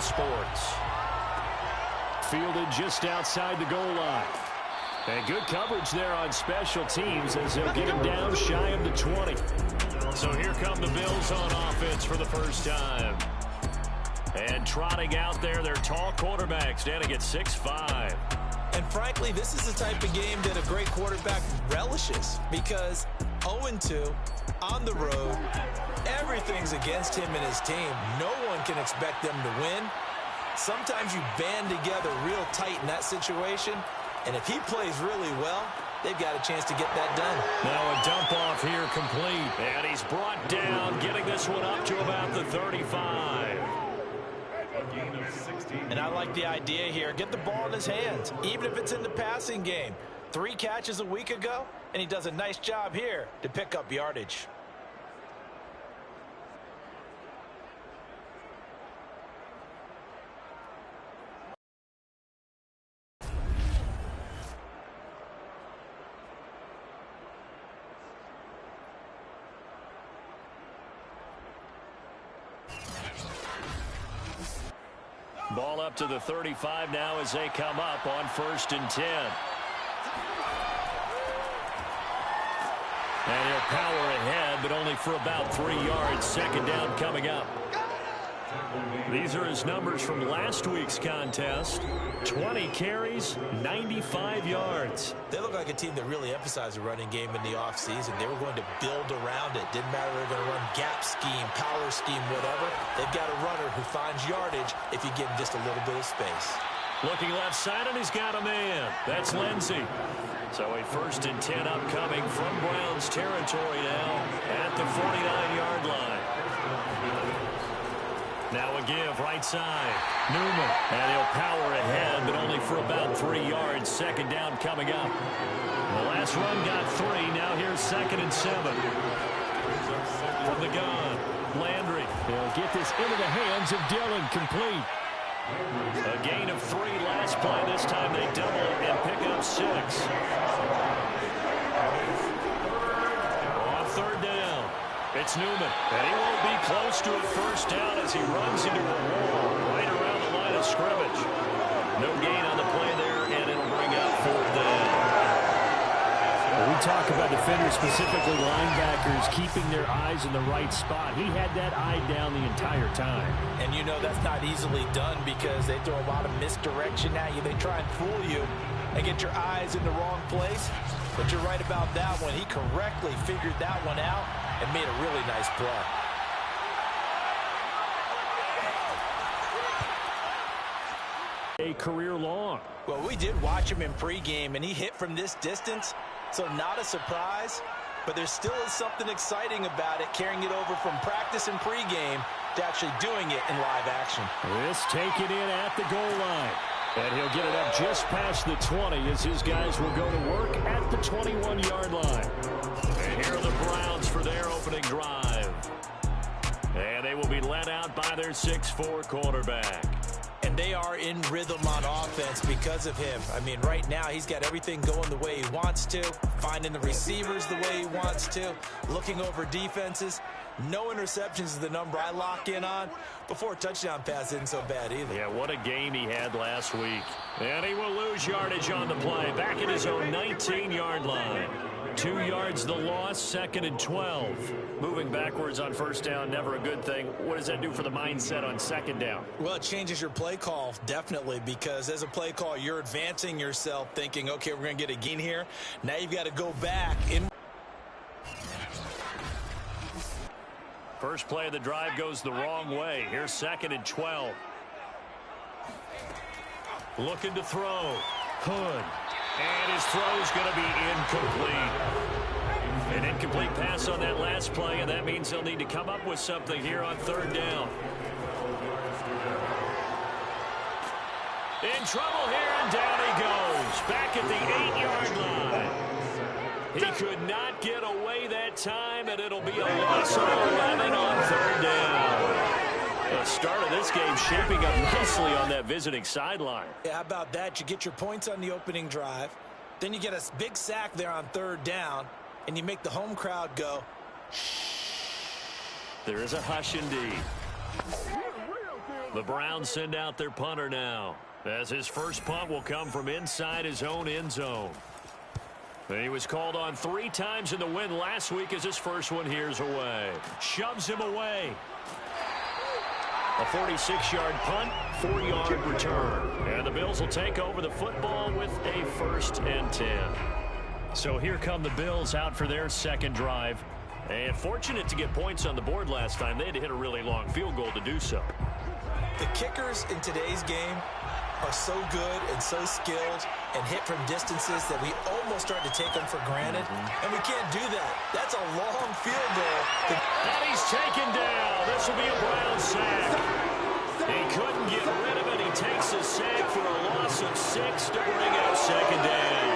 sports. Fielded just outside the goal line. And good coverage there on special teams as they'll get him down shy of the 20. So here come the Bills on offense for the first time. And trotting out there, their tall quarterback standing at 6'5". And frankly, this is the type of game that a great quarterback relishes because 0-2 on the road, everything's against him and his team. No one can expect them to win. Sometimes you band together real tight in that situation, and if he plays really well, they've got a chance to get that done. Now a dump off here complete, and he's brought down, getting this one up to about the 35. And I like the idea here. Get the ball in his hands, even if it's in the passing game. 3 catches a week ago, and he does a nice job here to pick up yardage. Ball up to the 35 now as they come up on 1st and 10. And he'll power ahead, but only for about 3 yards. 2nd down coming up. These are his numbers from last week's contest. 20 carries, 95 yards. They look like a team that really emphasized the running game in the offseason. They were going to build around it. Didn't matter if they're going to run gap scheme, power scheme, whatever. They've got a runner who finds yardage if you give him just a little bit of space. Looking left side, and he's got a man. That's Lindsey. So a 1st and 10 upcoming from Browns territory now at the 49-yard line. Now a give right side. Newman. And he'll power ahead, but only for about 3 yards. 2nd down coming up. The last run got 3. Now here's 2nd and 7. From the gun. Landry. He'll get this into the hands of Dillon. Complete. A gain of 3 last play. This time they double it and pick up 6. On 3rd down. It's Newman, and he won't be close to a 1st down as he runs into a wall right around the line of scrimmage. No gain on the play there, and it'll bring up 4th down. When we talk about defenders, specifically linebackers, keeping their eyes in the right spot. He had that eye down the entire time. And you know that's not easily done because they throw a lot of misdirection at you. They try and fool you and get your eyes in the wrong place. But you're right about that one. He correctly figured that one out and made a really nice play. A career long. Well, we did watch him in pregame, and he hit from this distance, so not a surprise. But there still is something exciting about it, carrying it over from practice and pregame to actually doing it in live action. This taken in at the goal line. And he'll get it up just past the 20 as his guys will go to work at the 21-yard line. And here are the Browns for their opening drive. And they will be led out by their 6'4" quarterback. And they are in rhythm on offense because of him. I mean, right now he's got everything going the way he wants to, finding the receivers the way he wants to, looking over defenses. No interceptions is the number I lock in on. Before a touchdown pass isn't so bad either. Yeah, what a game he had last week. And he will lose yardage on the play. Back at his own 19-yard line. 2 yards the loss, 2nd and 12. Moving backwards on 1st down, never a good thing. What does that do for the mindset on 2nd down? Well, it changes your play call, definitely, because as a play call, you're advancing yourself thinking, okay, we're going to get a gain here. Now you've got to go back in. First play of the drive goes the wrong way. Here's 2nd and 12. Looking to throw. Hood. And his throw's going to be incomplete. An incomplete pass on that last play, and that means they'll need to come up with something here on 3rd down. In trouble here, and down he goes. Back at the 8-yard line. He could not get away that time, and it'll be a loss of 11 on 3rd down. The start of this game shaping up nicely on that visiting sideline. Yeah, how about that? You get your points on the opening drive. Then you get a big sack there on 3rd down, and you make the home crowd go, shh. There is a hush indeed. The Browns send out their punter now, as his first punt will come from inside his own end zone. He was called on 3 times in the win last week as his first one here's away. Shoves him away. A 46-yard punt, 4-yard return. And the Bills will take over the football with a 1st and 10. So here come the Bills out for their second drive. And fortunate to get points on the board last time. They had to hit a really long field goal to do so. The kickers in today's game are so good and so skilled and hit from distances that we almost start to take them for granted. And we can't do that. That's a long field goal. And he's taken down. This will be a Browns sack. He couldn't get rid of it. He takes a sack for a loss of 6 to bring up 2nd down.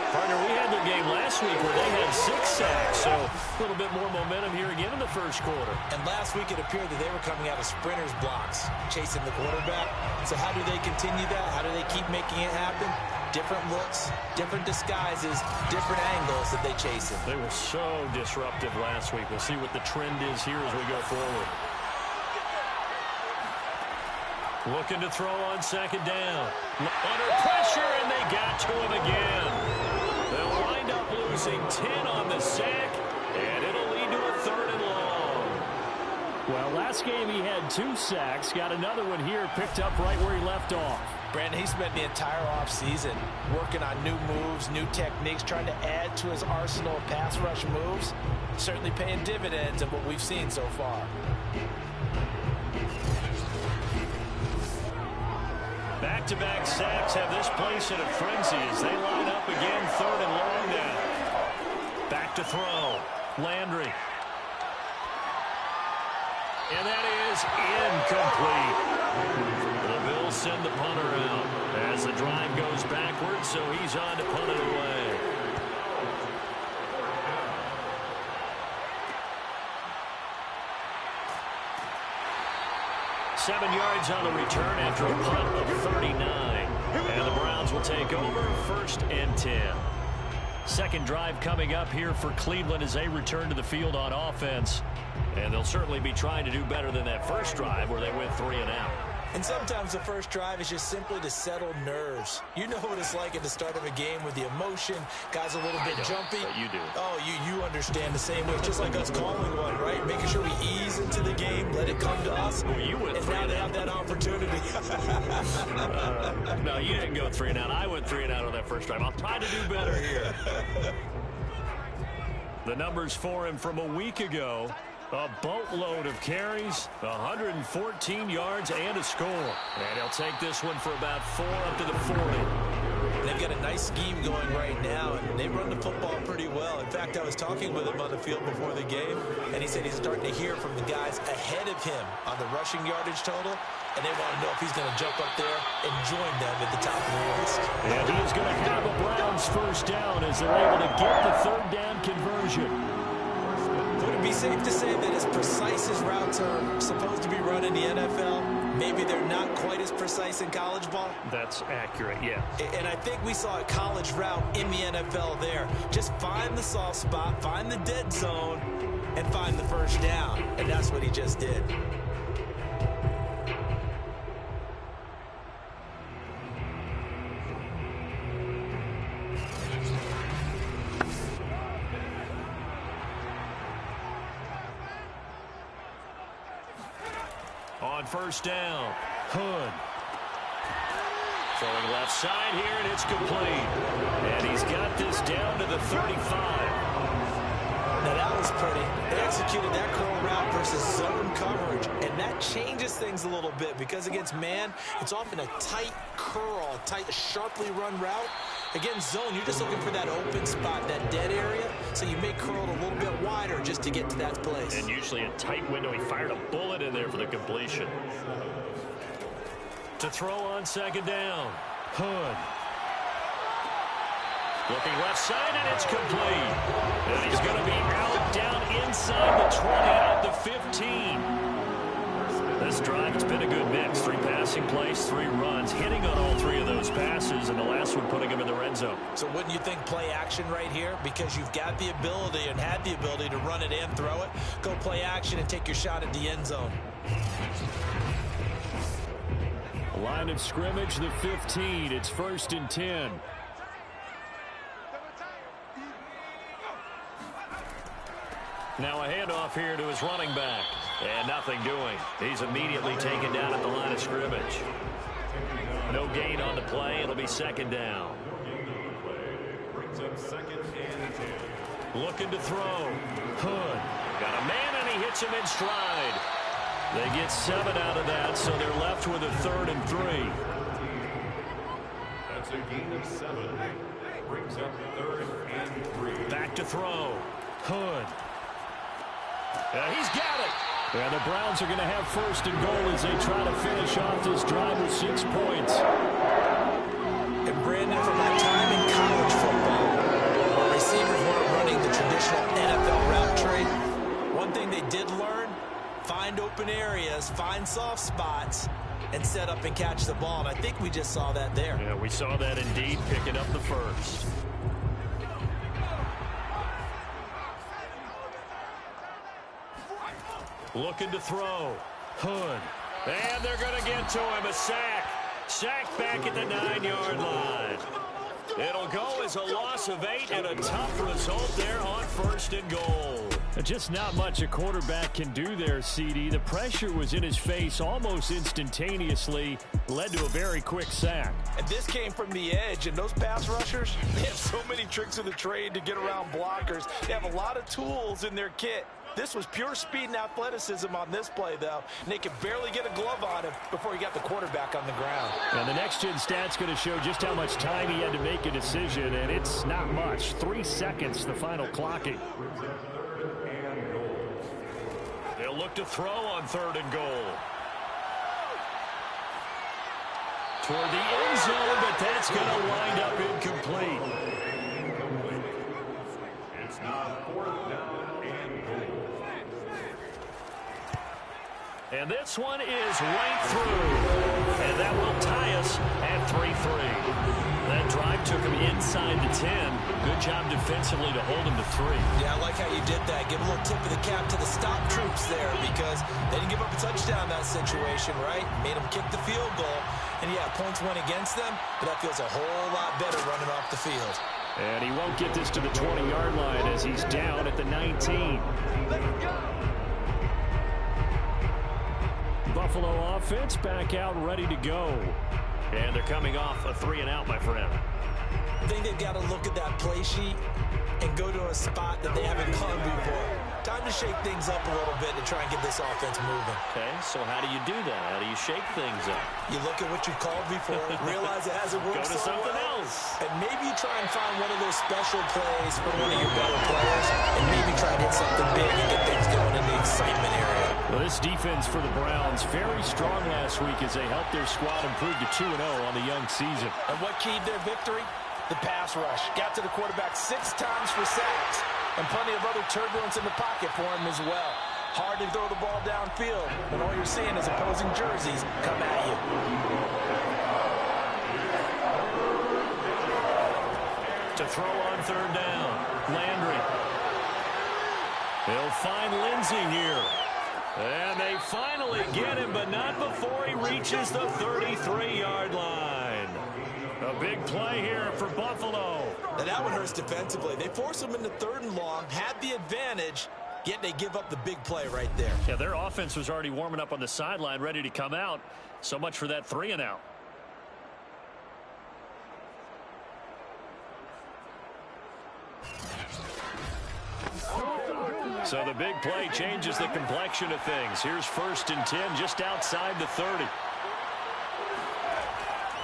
Partner, we had their game last week where they had 6 sacks, so a little bit more momentum here again in the first quarter. And last week it appeared that they were coming out of sprinters blocks, chasing the quarterback. So how do they continue that? How do they keep making it happen? Different looks, different disguises, different angles that they chase him. They were so disruptive last week. We'll see what the trend is here as we go forward. Looking to throw on 2nd down. Under pressure, and they got to him again. They'll wind up losing 10 on the sack, and it'll lead to a 3rd and long. Well, last game he had 2 sacks. Got another one here, picked up right where he left off. Brandon, he spent the entire offseason working on new moves, new techniques, trying to add to his arsenal of pass rush moves. Certainly paying dividends of what we've seen so far. Back-to-back sacks have this place in a frenzy as they line up again, 3rd and long now. Back to throw. Landry. And that is incomplete. The Bills send the punter out as the drive goes backwards, so he's on to punt it away. Seven yards on the return after a punt of 39. And the Browns will take over 1st and 10. Second drive coming up here for Cleveland as they return to the field on offense. And they'll certainly be trying to do better than that first drive where they went 3 and out. And sometimes the first drive is just simply to settle nerves. You know what it's like at the start of a game with the emotion. Guys a little bit jumpy. But you do. Oh, you understand the same way. It's just like us calling one, right? Making sure we ease into the game, let it come to us. Well, you went and now they have that opportunity. No, you didn't go 3 and out. I went 3 and out on that first drive. I'll try to do better here. The numbers for him from a week ago. A boatload of carries, 114 yards, and a score. And he'll take this one for about 4 up to the 40. They've got a nice scheme going right now, and they run the football pretty well. In fact, I was talking with him on the field before the game, and he said he's starting to hear from the guys ahead of him on the rushing yardage total, and they want to know if he's going to jump up there and join them at the top of the list. And he is going to have a Browns 1st down as they're able to get the 3rd down conversion. Would it be safe to say that as precise as routes are supposed to be run in the NFL, maybe they're not quite as precise in college ball? That's accurate, yeah. And I think we saw a college route in the NFL there. Just find the soft spot, find the dead zone, and find the 1st down. And that's what he just did. On 1st down, Hood. Throwing left side here, and it's complete. And he's got this down to the 35. Now that was pretty. They executed that curl route versus zone coverage, and that changes things a little bit because against man, it's often a tight curl, tight, sharply run route. Against zone, you're just looking for that open spot, that dead area, so you may curl it a little bit wider just to get to that place. And usually a tight window. He fired a bullet in there for the completion. To throw on 2nd down, Hood. Looking left side, and it's complete. And he's going to be out down inside the 20 at the 15. This drive, it's been a good mix. 3 passing plays, 3 runs, hitting on all 3 of those passes, and the last one putting him in the red zone. So wouldn't you think play action right here? Because you've got the ability and had the ability to run it and throw it. Go play action and take your shot at the end zone. Line of scrimmage, the 15. It's 1st and 10. Now a handoff here to his running back. And nothing doing. He's immediately taken down at the line of scrimmage. No gain on the play. It'll be 2nd down. Looking to throw. Hood. Got a man, and he hits him in stride. They get 7 out of that, so they're left with a 3rd and 3. That's a gain of 7. Brings up 3rd and 3. Back to throw. Hood. He's got it. Yeah, the Browns are going to have 1st and goal as they try to finish off this drive with 6 points. And Brandon, from that time in college football, where receivers weren't running the traditional NFL route tree, one thing they did learn, find open areas, find soft spots, and set up and catch the ball. And I think we just saw that there. Yeah, we saw that indeed, picking up the 1st. Looking to throw. Hood. And they're going to get to him. A sack. Sack back at the 9-yard line. It'll go as a loss of 8 and a tough result there on 1st and goal. Just not much a quarterback can do there, CD. The pressure was in his face almost instantaneously, led to a very quick sack. And this came from the edge, and those pass rushers, they have so many tricks of the trade to get around blockers. They have a lot of tools in their kit. This was pure speed and athleticism on this play, though. And they could barely get a glove on him before he got the quarterback on the ground. And the next-gen stat's going to show just how much time he had to make a decision, and it's not much. 3 seconds, the final clocking. They'll look to throw on 3rd and goal. Toward the end zone, but that's going to wind up incomplete. It's now 4th down and goal. And this one is right through. And that will tie us at 3-3. That drive took him inside the 10. Good job defensively to hold him to 3. Yeah, I like how you did that. Give a little tip of the cap to the stop troops there, because they didn't give up a touchdown in that situation, right? Made them kick the field goal. And yeah, points went against them, but that feels a whole lot better running off the field. And he won't get this to the 20-yard line as he's down at the 19. Buffalo offense back out, ready to go. And they're coming off a 3-and-out, my friend. I think they've got to look at that play sheet and go to a spot that they haven't gone before. Time to shake things up a little bit to try and get this offense moving. Okay, so how do you do that? How do you shake things up? You look at what you've called before, realize it hasn't worked Go to something else. and maybe you try and find one of those special plays for one of your better players, and maybe try to hit something big and get things going in the excitement area. Well, this defense for the Browns, very strong last week as they helped their squad improve to 2-0 on the young season. And what keyed their victory? The pass rush. Got to the quarterback 6 times for sacks, and plenty of other turbulence in the pocket for him as well. Hard to throw the ball downfield when all you're seeing is opposing jerseys come at you. To throw on 3rd down. Landry. They'll find Lindsey here. And they finally get him, but not before he reaches the 33-yard line. A big play here for Buffalo. And that one hurts defensively. They force him into 3rd and long, had the advantage, yet they give up the big play right there. Yeah, their offense was already warming up on the sideline, ready to come out. So much for that 3-and-out. So the big play changes the complexion of things. Here's 1st and 10 just outside the 30.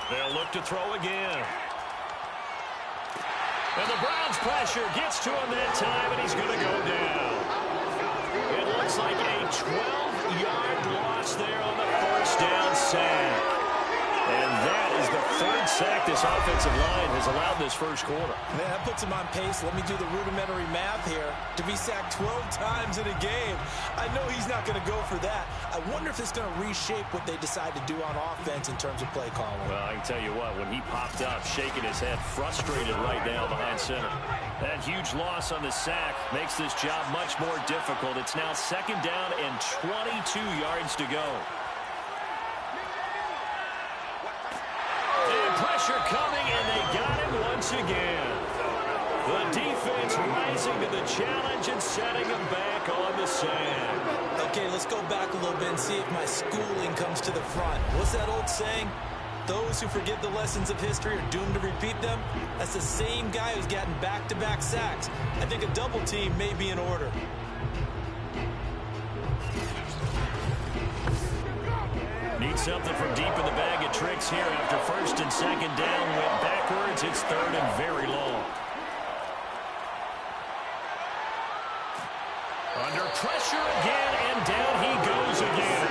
They'll look to throw again. And the Browns pressure gets to him that time, and he's going to go down. It looks like a 12-yard loss there on the 1st down sack. And that is the 3rd sack this offensive line has allowed this 1st quarter. Man, that puts him on pace. Let me do the rudimentary math here. To be sacked 12 times in a game, I know he's not going to go for that. I wonder if it's going to reshape what they decide to do on offense in terms of play calling. Well, I can tell you what, when he popped up, shaking his head, frustrated right now behind center. That huge loss on the sack makes this job much more difficult. It's now 2nd down and 22 yards to go. pressure coming, and they got him once again. The defense rising to the challenge and setting him back on the sand. Okay, let's go back a little bit and see if my schooling comes to the front. What's that old saying? Those who forget the lessons of history are doomed to repeat them. That's the same guy who's gotten back-to-back sacks. I think a double team may be in order. Need something from deep in the bag of tricks here after first and second down. Went backwards. It's third and very long. Under pressure again, and down he goes again.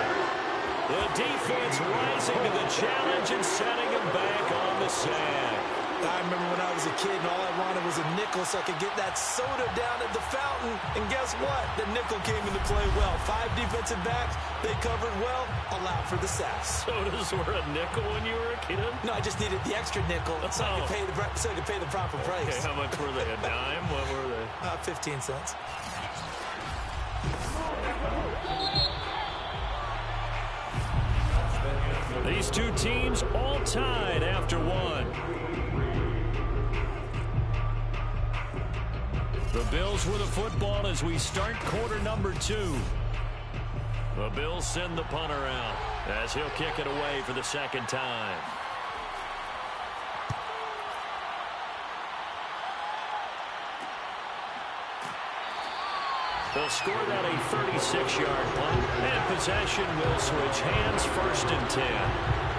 The defense rising to the challenge and setting him back on the sand. I remember when I was a kid and all I wanted was a nickel so I could get that soda down at the fountain. And guess what? The nickel came into play well. 5 defensive backs, they covered well, allowed for the sacks. Sodas were a nickel when you were a kid? No, I just needed the extra nickel so I could pay the proper price. Okay, how much were they? A dime? What were they? 15 cents. These two teams all tied after one. The Bills with the football as we start quarter number 2. The Bills send the punter out as he'll kick it away for the second time. They'll score that a 36-yard punt, and possession will switch hands, first and 10.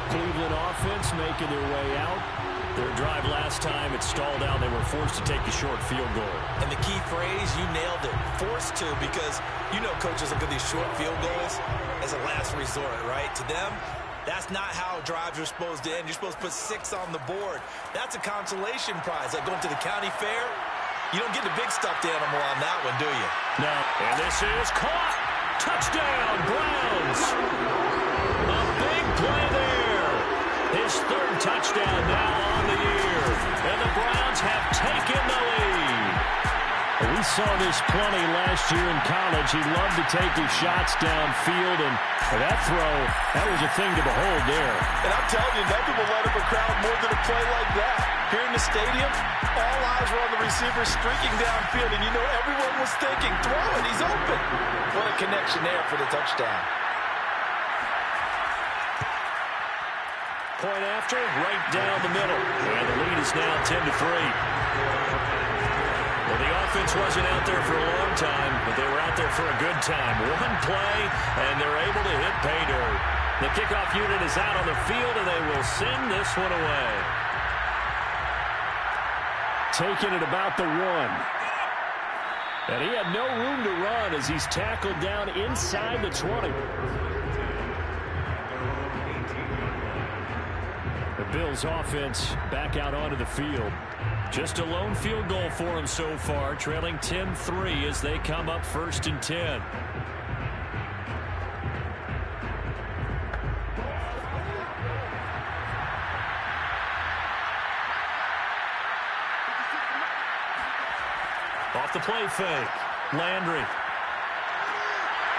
Cleveland offense making their way out. Their drive last time, it stalled out. They were forced to take the short field goal. And the key phrase, you nailed it, forced to, because you know coaches look at these short field goals as a last resort, right? To them, that's not how drives are supposed to end. You're supposed to put 6 on the board. That's a consolation prize, like going to the county fair. You don't get the big stuffed animal on that one, do you? No. And this is caught. Touchdown, Browns. A big play there. His 3rd touchdown now on the year. And the Browns have taken the lead. We saw this plenty last year in college. He loved to take his shots downfield, and that throw, that was a thing to behold there. And I'm telling you, nothing will light up a crowd more than a play like that. Here in the stadium, all eyes were on the receiver streaking downfield, and you know everyone was thinking, throw it, he's open. What a connection there for the touchdown. Point after, right down the middle. And the lead is now 10-3. Well, the offense wasn't out there for a long time, but they were out there for a good time. One play, and they're able to hit pay dirt. The kickoff unit is out on the field, and they will send this one away. Taking it about the 1. And he had no room to run as he's tackled down inside the 20. The Bills offense back out onto the field. Just a lone field goal for him so far, trailing 10-3 as they come up first and 10. Off the play fake. Landry.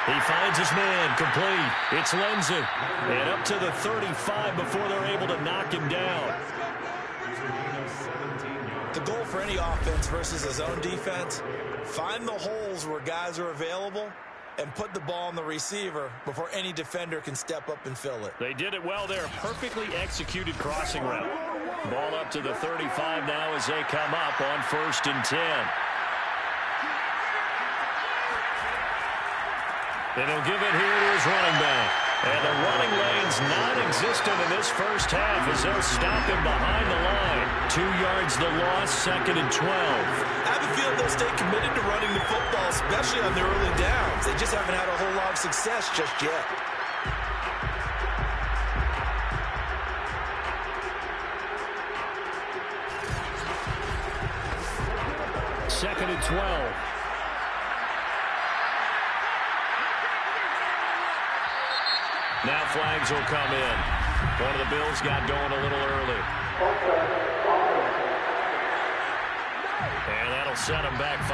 He finds his man, complete. It's Lindsey. And up to the 35 before they're able to knock him down. The goal for any offense versus his own defense, find the holes where guys are available and put the ball on the receiver before any defender can step up and fill it. They did it well there. Perfectly executed crossing route. Ball up to the 35 now as they come up on first and 10. And he'll give it here to his running back. And the running lane's non-existent in this first half as they'll stop him behind the line. 2 yards the loss, second and 12. I have a feeling they'll stay committed to running the football, especially on the early downs. They just haven't had a whole lot of success just yet. Second and 12. Now flags will come in. One of the Bills got going a little early. And that'll set them back 5.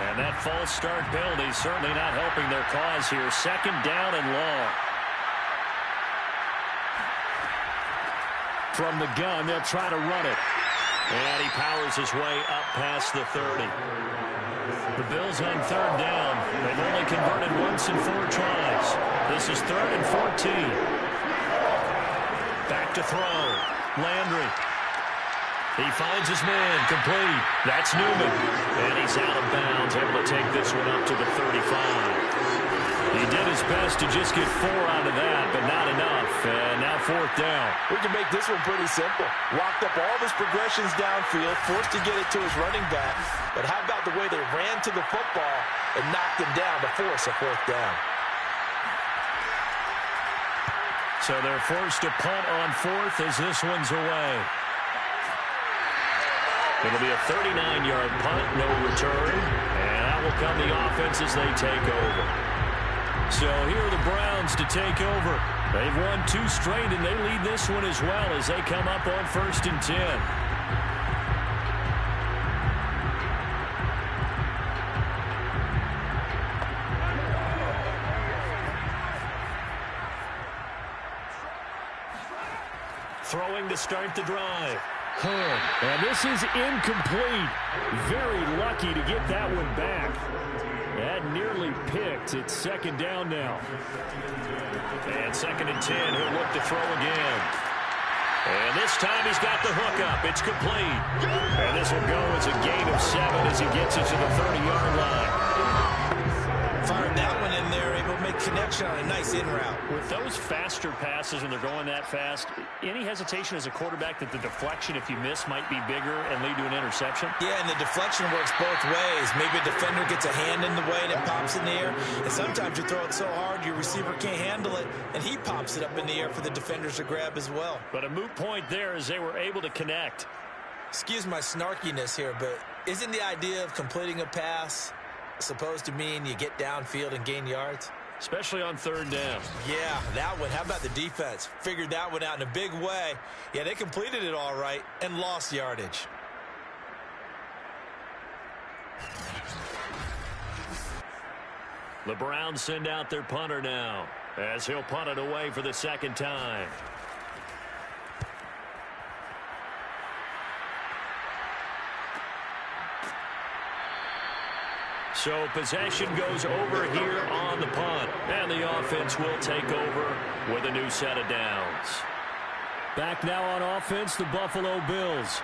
And that false start penalty certainly not helping their cause here. Second down and long. From the gun, they'll try to run it. And he powers his way up past the 30. The Bills on third down. They've only converted once in 4 tries. This is 3rd and 14. Back to throw. Landry. He finds his man. Complete. That's Newman. And he's out of bounds, able to take this one up to the 35. He did his best to just get 4 out of that, but not enough. And now 4th down. We can make this one pretty simple. Walked up all of his progressions downfield, forced to get it to his running back. But how about the way they ran to the football and knocked him down to force a 4th down? So they're forced to punt on 4th as this one's away. It'll be a 39-yard punt, no return. And that will come the offense as they take over. So here are the Browns to take over. They've won 2 straight, and they lead this one as well as they come up on 1st and 10. Throwing to start the drive. And this is incomplete. Very lucky to get that one back. That nearly picked. It's 2nd down now. And 2nd and 10. He'll look to throw again. And this time he's got the hook up. It's complete. And this will go as a gain of 7 as he gets it to the 30-yard line. Fired that one in there, able to make connection on a nice in route. With those faster passes when they're going that fast, any hesitation as a quarterback that the deflection, if you miss, might be bigger and lead to an interception? Yeah, and the deflection works both ways. Maybe a defender gets a hand in the way and it pops in the air. And sometimes you throw it so hard your receiver can't handle it, and he pops it up in the air for the defenders to grab as well. But a moot point there as they were able to connect. Excuse my snarkiness here, but isn't the idea of completing a pass supposed to mean you get downfield and gain yards? Especially on 3rd down. Yeah, that one. How about the defense? Figured that one out in a big way. Yeah, they completed it all right and lost yardage. The Browns send out their punter now as he'll punt it away for the 2nd time. So possession goes over here on the punt. And the offense will take over with a new set of downs. Back now on offense, the Buffalo Bills.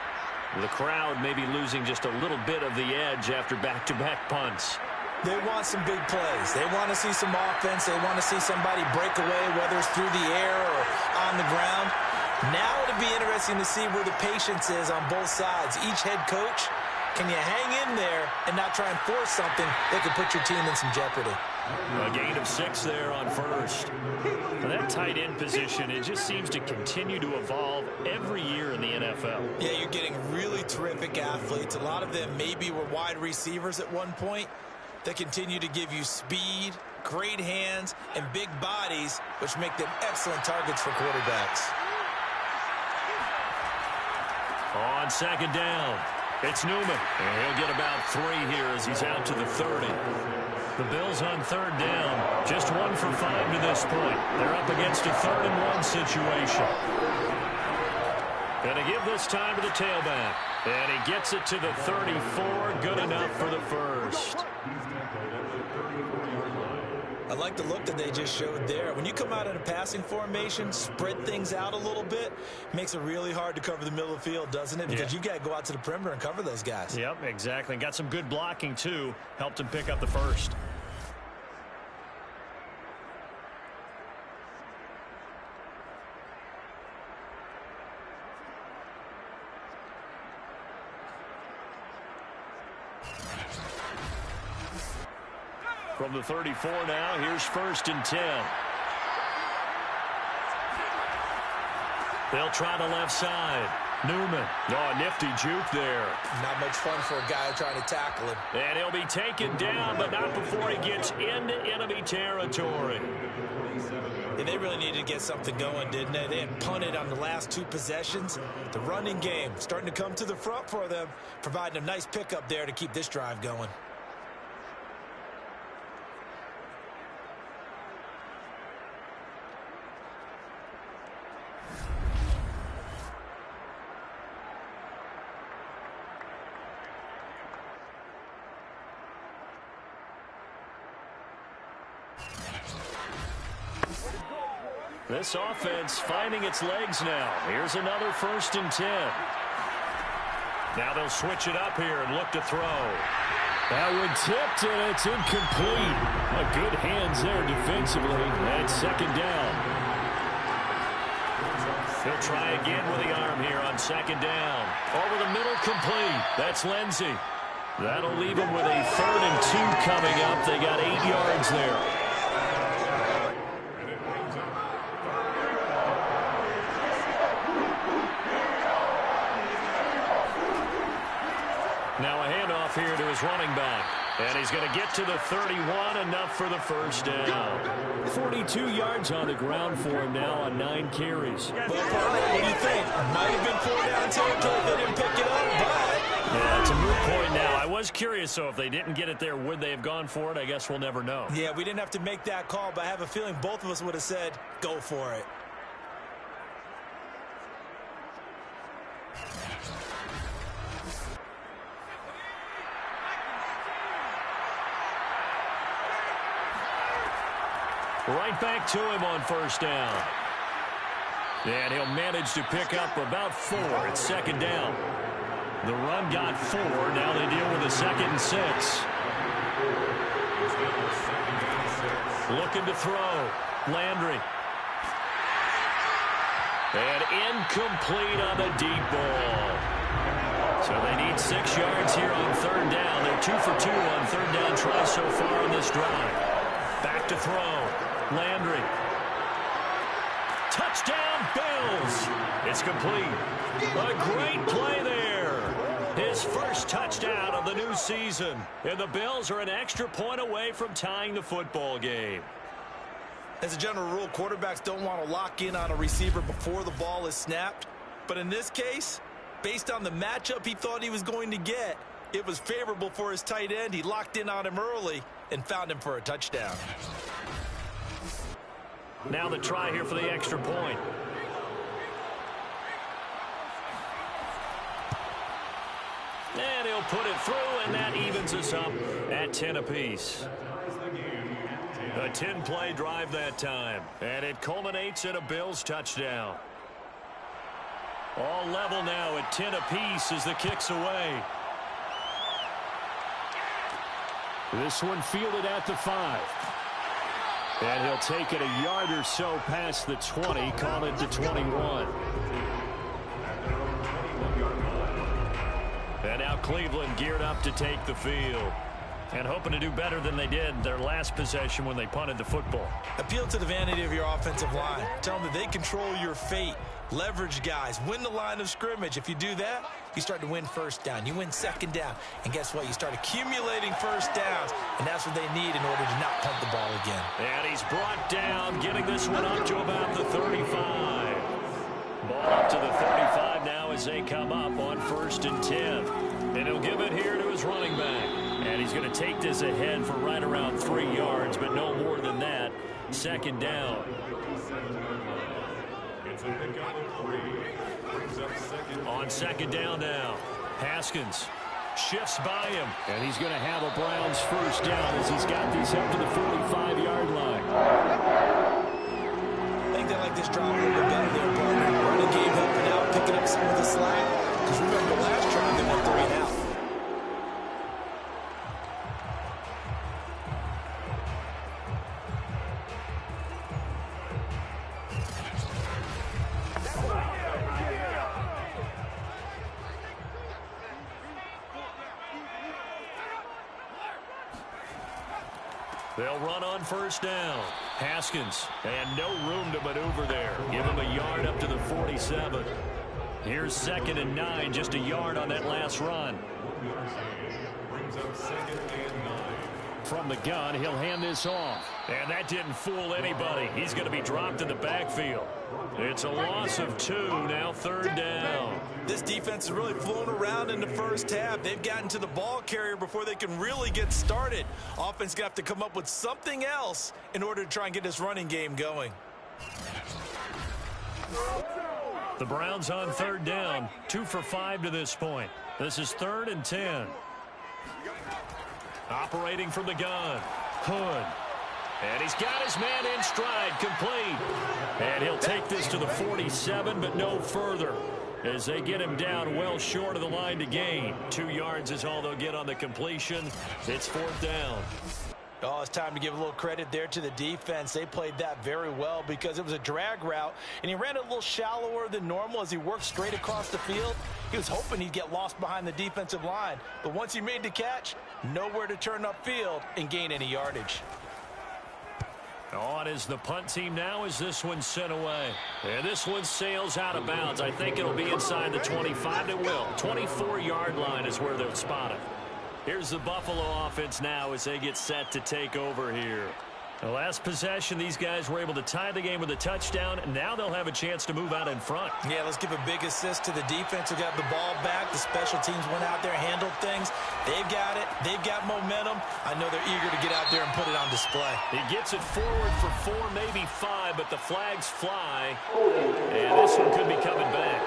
The crowd may be losing just a little bit of the edge after back-to-back punts. They want some big plays. They want to see some offense. They want to see somebody break away, whether it's through the air or on the ground. Now it'll be interesting to see where the patience is on both sides. Each head coach, can you hang in there and not try and force something that could put your team in some jeopardy? A gain of 6 there on 1st. Well, that tight end position, it just seems to continue to evolve every year in the NFL. Yeah, you're getting really terrific athletes. A lot of them maybe were wide receivers at one point. They continue to give you speed, great hands, and big bodies, which make them excellent targets for quarterbacks. On 2nd down, it's Newman. And he'll get about 3 here as he's out to the 30. The Bills on 3rd down, just 1 for 5 to this point. They're up against a 3rd and 1 situation. Going to give this time to the tailback. And he gets it to the 34. Good enough for the first. I like the look that they just showed there. When you come out in a passing formation, spread things out a little bit, makes it really hard to cover the middle of the field, doesn't it? Because you got to go out to the perimeter and cover those guys. Yep, exactly. Got some good blocking, too. Helped him pick up the first. From the 34 now, here's 1st and 10. They'll try the left side. Newman. Oh, nifty juke there. Not much fun for a guy trying to tackle him. And he'll be taken down, but not before he gets into enemy territory. And they really needed to get something going, didn't they? They had punted on the last 2 possessions. The running game starting to come to the front for them, providing a nice pickup there to keep this drive going. This offense finding its legs now. Here's another 1st and 10. Now they'll switch it up here and look to throw. That one tipped, and it's incomplete. Good hands there defensively. And 2nd down. He'll try again with the arm here on 2nd down. Over the middle, complete. That's Lindsey. That'll leave them with a 3rd and 2 coming up. They got 8 yards there. Now a handoff here to his running back. And he's going to get to the 31, enough for the 1st down. 42 yards on the ground for him now on 9 carries. Well, what do you think? Might have been 4-down territory if they didn't pick it up, but... Yeah, it's a moot point now. I was curious, so if they didn't get it there, would they have gone for it? I guess we'll never know. Yeah, we didn't have to make that call, but I have a feeling both of us would have said, go for it. Right back to him on 1st down. And he'll manage to pick up about 4. It's 2nd down. The run got 4. Now they deal with a 2nd and 6. Looking to throw. Landry. And incomplete on the deep ball. So they need 6 yards here on 3rd down. They're 2 for 2 on 3rd down tries so far on this drive. Back to throw. Landry. Touchdown, Bills. It's complete. A great play there. His first touchdown of the new season. And the Bills are an extra point away from tying the football game. As a general rule, quarterbacks don't want to lock in on a receiver before the ball is snapped. But in this case, based on the matchup he thought he was going to get, it was favorable for his tight end. He locked in on him early and found him for a touchdown. Now the try here for the extra point. And he'll put it through, and that evens us up at 10 apiece. A 10-play drive that time, and it culminates in a Bills touchdown. All level now at 10 apiece as the kick's away. This one fielded at the 5. And he'll take it a yard or so past the 20, call it the 21. And now Cleveland geared up to take the field. And hoping to do better than they did their last possession when they punted the football. Appeal to the vanity of your offensive line. Tell them that they control your fate. Leverage guys. Win the line of scrimmage. If you do that, you start to win 1st down. You win 2nd down. And guess what? You start accumulating 1st downs. And that's what they need in order to not punt the ball again. And he's brought down, getting this one up to about the 35. Ball up to the 35 now as they come up on 1st and 10. And he'll give it here to his running back. And he's going to take this ahead for right around 3 yards, but no more than that. 2nd down. On 2nd down now. Haskins shifts by him. And he's going to have a Browns 1st down as he's got these up to the 45-yard line. I think they like this drive a little bit better there, partner. Running game helping out, picking up some of the slack. Because remember, last drive they went 3 and out. They'll run on 1st down. Haskins, and no room to maneuver there. Give him a yard up to the 47. Here's 2nd and 9, just a yard on that last run. Brings up 2nd and 9. From the gun, he'll hand this off. And that didn't fool anybody. He's going to be dropped in the backfield. It's a loss of 2, now 3rd down. This defense has really flown around in the 1st half. They've gotten to the ball carrier before they can really get started. Offense got to come up with something else in order to try and get this running game going. The Browns on 3rd down, 2 for 5 to this point. This is 3rd and 10. Operating from the gun, Hood. And he's got his man in stride, complete. And he'll take this to the 47, but no further, as they get him down well short of the line to gain. 2 yards is all they'll get on the completion. It's 4th down. Oh, it's time to give a little credit there to the defense. They played that very well because it was a drag route, and he ran it a little shallower than normal as he worked straight across the field. He was hoping he'd get lost behind the defensive line, but once he made the catch, nowhere to turn upfield and gain any yardage. On is the punt team now as this one's sent away. And this one sails out of bounds. I think it'll be inside the 25. It will. 24-yard line is where they'll spot it. Here's the Buffalo offense now as they get set to take over here. The last possession, these guys were able to tie the game with a touchdown, and now they'll have a chance to move out in front. Yeah, let's give a big assist to the defense who got the ball back. The special teams went out there, handled things. They've got it. They've got momentum. I know they're eager to get out there and put it on display. He gets it forward for 4, maybe 5, but the flags fly, and this one could be coming back.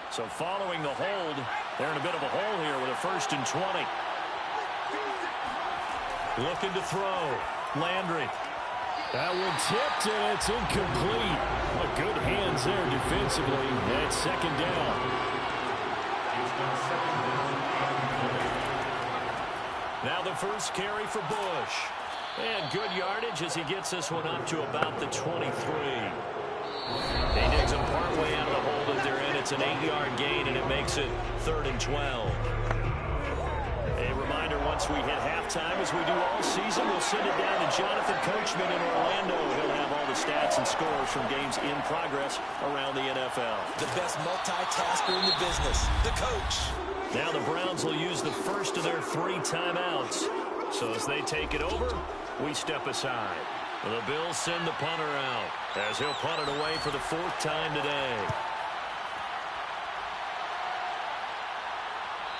So following the hold, they're in a bit of a hole here with a 1st and 20. Looking to throw. Landry. That one tipped, and it's incomplete. Oh, good hands there defensively. That's 2nd down. Now the first carry for Bush. And good yardage as he gets this one up to about the 23. He digs him partway out of the hole that they're in. It's an 8-yard gain, and it makes it 3rd and 12. A reminder, once we hit halftime, as we do all season, we'll send it down to Jonathan Coachman in Orlando. He'll have all the stats and scores from games in progress around the NFL. The best multitasker in the business, the coach. Now the Browns will use the first of their 3 timeouts. So as they take it over, we step aside. The Bills send the punter out as he'll punt it away for the 4th time today.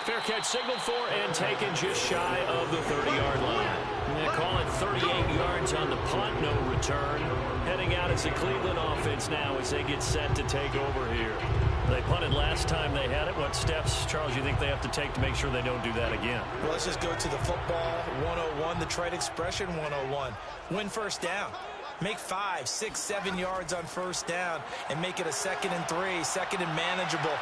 Fair catch signaled for and taken just shy of the 30-yard line. They call it 38 yards on the punt, no return. Heading out as the Cleveland offense now as they get set to take over here. They punted last time they had it. What steps, Charles, you think they have to take to make sure they don't do that again? Well, let's just go to the football 101, the trade expression 101. Win 1st down. Make 5, 6, 7 yards on 1st down and make it a 2nd and 3, 2nd and manageable.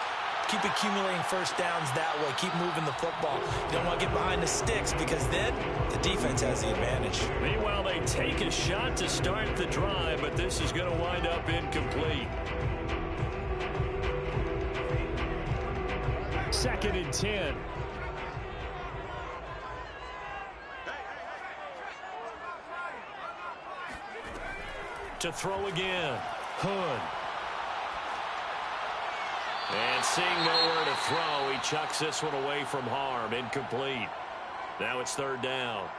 Keep accumulating 1st downs that way. Keep moving the football. You don't want to get behind the sticks because then the defense has the advantage. Meanwhile, they take a shot to start the drive, but this is going to wind up incomplete. 2nd and 10. To throw again. Hood. And seeing nowhere to throw, he chucks this one away from harm. Incomplete. Now it's 3rd down.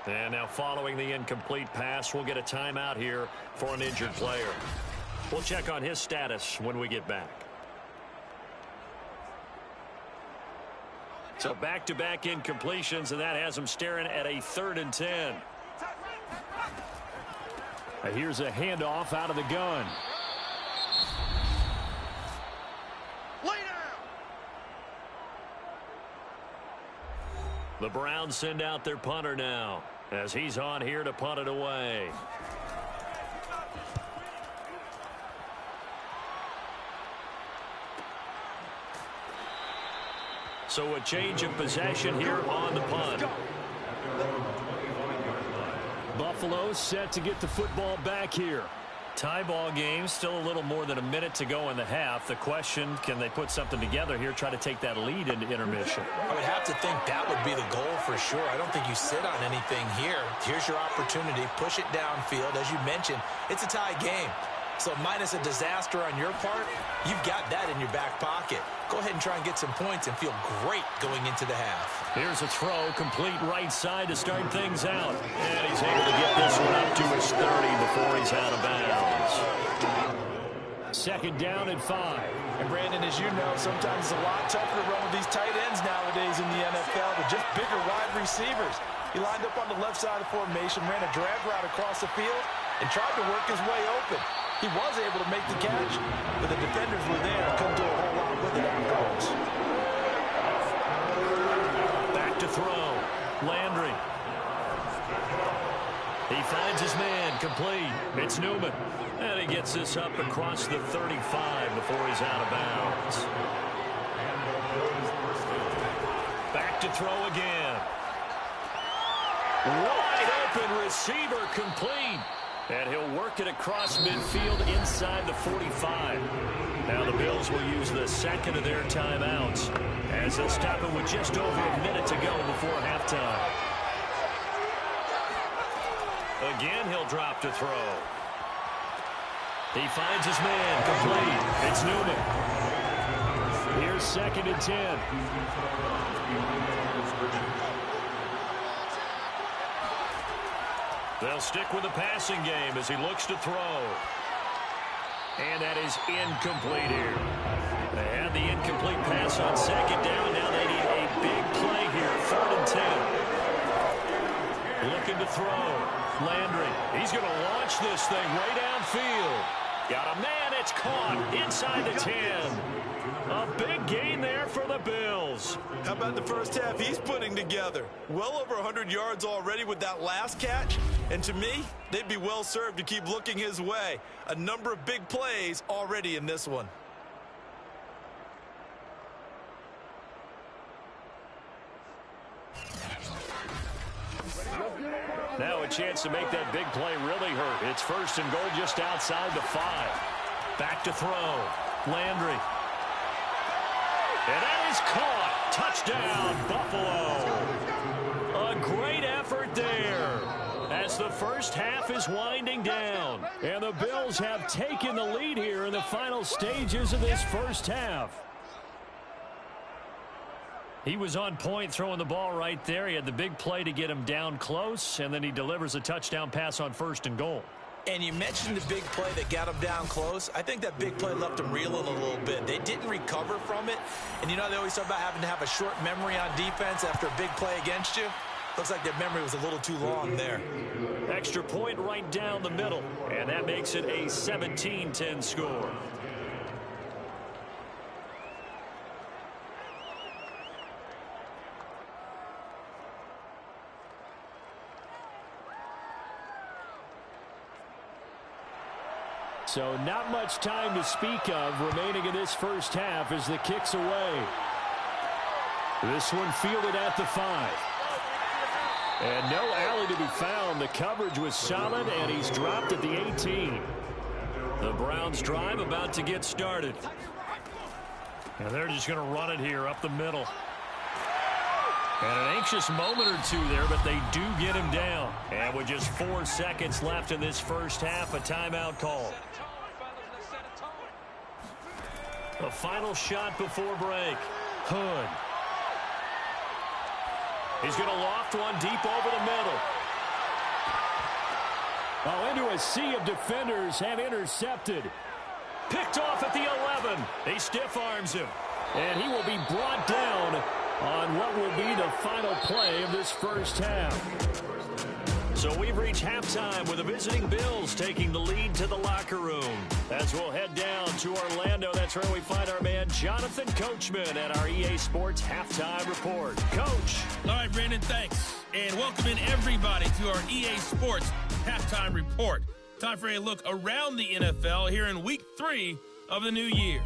And now following the incomplete pass, we'll get a timeout here for an injured player. We'll check on his status when we get back. So back-to-back incompletions, and that has him staring at a 3rd and 10. Here's a handoff out of the gun. The Browns send out their punter now as he's on here to punt it away. So a change of possession here on the punt. Buffalo set to get the football back here. Tie ball game, still a little more than a minute to go in the half. The question, can they put something together here, try to take that lead into intermission? I would have to think that would be the goal for sure. I don't think you sit on anything here. Here's your opportunity. Push it downfield. As you mentioned, it's a tie game. So minus a disaster on your part, you've got that in your back pocket. Go ahead and try and get some points and feel great going into the half. Here's a throw, complete right side to start things out. And he's able to get this one up to his 30 before he's out of bounds. 2nd down and 5. And Brandon, as you know, sometimes it's a lot tougher to run with these tight ends nowadays in the NFL. They're just bigger wide receivers. He lined up on the left side of the formation, ran a drag route across the field, and tried to work his way open. He was able to make the catch, but the defenders were there. Couldn't do a whole lot with it afterwards. Back to throw. Landry. He finds his man, complete. It's Newman. And he gets this up across the 35 before he's out of bounds. Back to throw again. Wide open receiver, complete. And he'll work it across midfield inside the 45. Now the Bills will use the second of their timeouts as they'll stop it with just over a minute to go before halftime. Again, he'll drop to throw. He finds his man, complete. It's Newman. Here's 2nd and 10. They'll stick with the passing game as he looks to throw. And that is incomplete here. They had the incomplete pass on 2nd down. Now they need a big play here. 3rd and 10. Looking to throw. Landry. He's going to launch this thing way downfield. Got a man. It's caught inside the 10. A big gain there for the Bills. How about the first half he's putting together? Well over 100 yards already with that last catch. And to me, they'd be well served to keep looking his way. A number of big plays already in this one. Now a chance to make that big play really hurt. It's 1st and goal just outside the 5. Back to throw. Landry. And that is caught. Touchdown, Buffalo. A great effort there as the first half is winding down. And the Bills have taken the lead here in the final stages of this first half. He was on point throwing the ball right there. He had the big play to get him down close, and then he delivers a touchdown pass on 1st and goal. And you mentioned the big play that got him down close. I think that big play left him reeling a little bit. They didn't recover from it. And you know, they always talk about having to have a short memory on defense after a big play against you. Looks like their memory was a little too long there. Extra point right down the middle. And that makes it a 17-10 score. So not much time to speak of remaining in this first half as the kick's away. This one fielded at the 5. And no alley to be found. The coverage was solid, and he's dropped at the 18. The Browns drive about to get started. And they're just going to run it here up the middle. And an anxious moment or two there, but they do get him down. And with just 4 seconds left in this first half, a timeout call. A final shot before break. Hood. He's going to loft one deep over the middle. Oh, into a sea of defenders and intercepted. Picked off at the 11. He stiff arms him. And he will be brought down on what will be the final play of this first half. So we've reached halftime with the visiting Bills taking the lead to the locker room. As we'll head down to Orlando, that's where we find our man Jonathan Coachman at our EA Sports Halftime Report. Coach. All right, Brandon, thanks. And welcome in everybody to our EA Sports Halftime Report. Time for a look around the NFL here in Week 3 of the new year.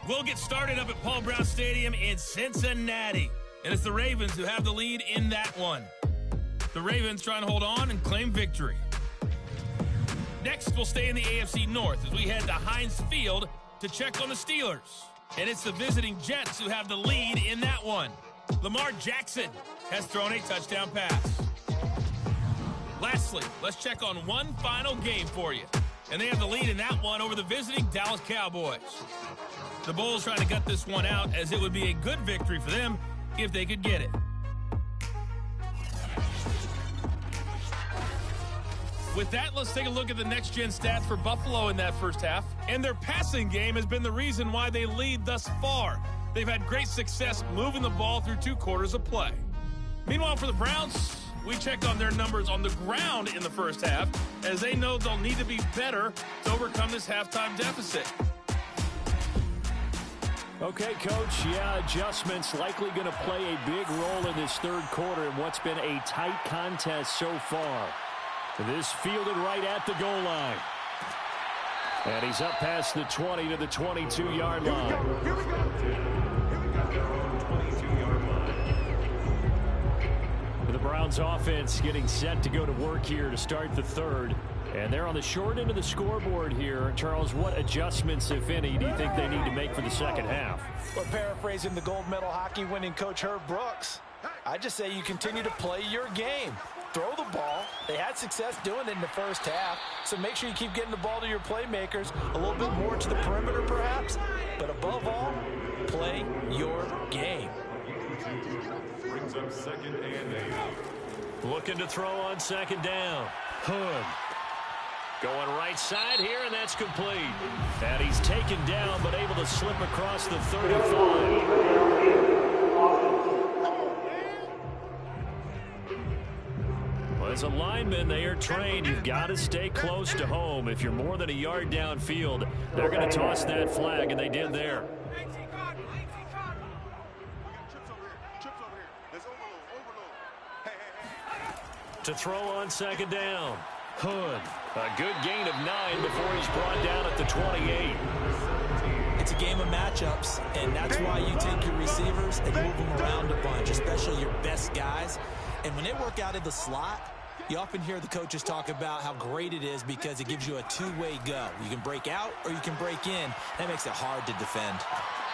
We'll get started up at Paul Brown Stadium in Cincinnati. And it's the Ravens who have the lead in that one. The Ravens trying to hold on and claim victory. Next, we'll stay in the AFC North as we head to Heinz Field to check on the Steelers. And it's the visiting Jets who have the lead in that one. Lamar Jackson has thrown a touchdown pass. Lastly, let's check on one final game for you. And they have the lead in that one over the visiting Dallas Cowboys. The Bulls trying to gut this one out as it would be a good victory for them if they could get it. With that, let's take a look at the next-gen stats for Buffalo in that first half. And their passing game has been the reason why they lead thus far. They've had great success moving the ball through 2 quarters of play. Meanwhile, for the Browns, we checked on their numbers on the ground in the first half, as they know they'll need to be better to overcome this halftime deficit. Okay, Coach, yeah, adjustments likely going to play a big role in this third quarter in what's been a tight contest so far. This fielded right at the goal line. And he's up past the 20 to the 22-yard line. Here we go. 22-yard line. The Browns offense getting set to go to work here to start the third. And they're on the short end of the scoreboard here. Charles, what adjustments, if any, do you think they need to make for the second half? Well, paraphrasing the gold medal hockey winning coach Herb Brooks, I just say you continue to play your game. Throw the ball. They had success doing it in the first half, so make sure you keep getting the ball to your playmakers, a little bit more to the perimeter perhaps, but above all, play your game. Brings up 2nd and 8. Looking to throw on second down. Hood. Going right side here, and that's complete. And he's taken down, but able to slip across the 35. Well, as a lineman, they are trained. You've got to stay close to home. If you're more than a yard downfield, they're going to toss that flag, and they did there. To throw on second down. Hood. A good gain of 9 before he's brought down at the 28. It's a game of matchups, and that's why you take your receivers and move them around a bunch, especially your best guys. And when they work out in the slot, you often hear the coaches talk about how great it is because it gives you a two-way go. You can break out or you can break in. That makes it hard to defend.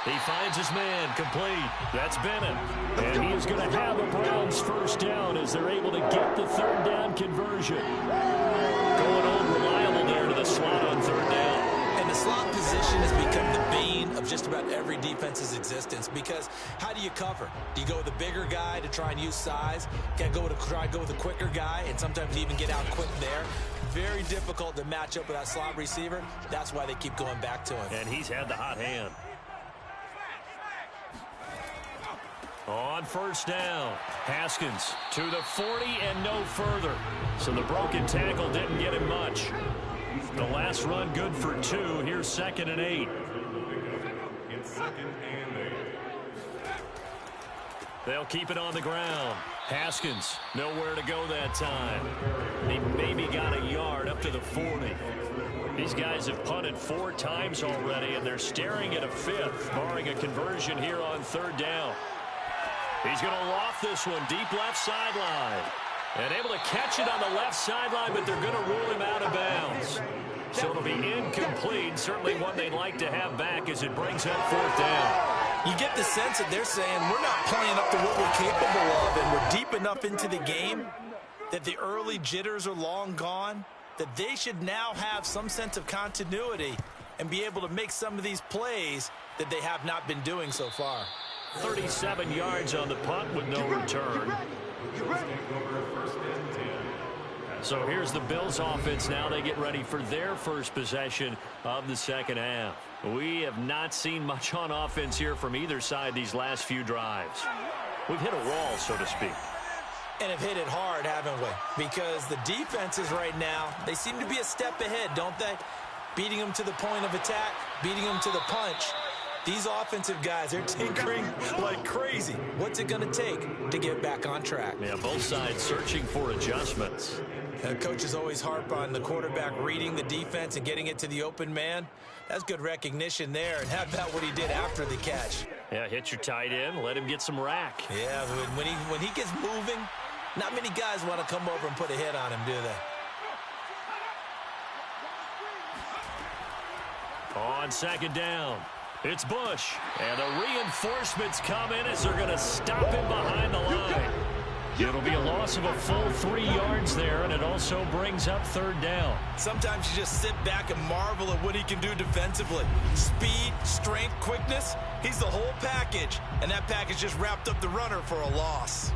He finds his man complete. That's Bennett. And he is going to have a Browns first down as they're able to get the third down conversion. Going on reliable there to the slot on third down. And the slot position has become the bane of just about every defense's existence because how do you cover? Do you go with a bigger guy to try and use size? Try to go with a quicker guy and sometimes even get out quick there? Very difficult to match up with that slot receiver. That's why they keep going back to him. And he's had the hot hand. On first down, Haskins to the 40 and no further. So the broken tackle didn't get him much. The last run good for 2. Here's 2nd and 8. It's 2nd and 8. They'll keep it on the ground. Haskins, nowhere to go that time. He maybe got a yard up to the 40. These guys have punted 4 times already, and they're staring at a 5th, barring a conversion here on third down. He's going to loft this one deep left sideline. And able to catch it on the left sideline, but they're going to rule him out of bounds. So it'll be incomplete. Certainly one they'd like to have back as it brings up fourth down. You get the sense that they're saying we're not playing up to what we're capable of, and we're deep enough into the game that the early jitters are long gone, that they should now have some sense of continuity and be able to make some of these plays that they have not been doing so far. 37 yards on the punt with no return. So here's the Bills offense now. They get ready for their first possession of the second half. We have not seen much on offense here from either side these last few drives. We've hit a wall, so to speak. And have hit it hard, haven't we? Because the defenses right now, they seem to be a step ahead, don't they? Beating them to the point of attack, beating them to the punch. These offensive guys are tinkering like crazy. What's it going to take to get back on track? Yeah, both sides searching for adjustments. Coaches always harp on the quarterback reading the defense and getting it to the open man. That's good recognition there. And how about what he did after the catch? Yeah, hit your tight end, let him get some rack. Yeah, when he gets moving, not many guys want to come over and put a hit on him, do they? On second down. It's Bush, and the reinforcements come in as they're going to stop him behind the line. It'll be a loss of a full 3 yards there, and it also brings up third down. Sometimes you just sit back and marvel at what he can do defensively. Speed, strength, quickness, he's the whole package, and that package just wrapped up the runner for a loss.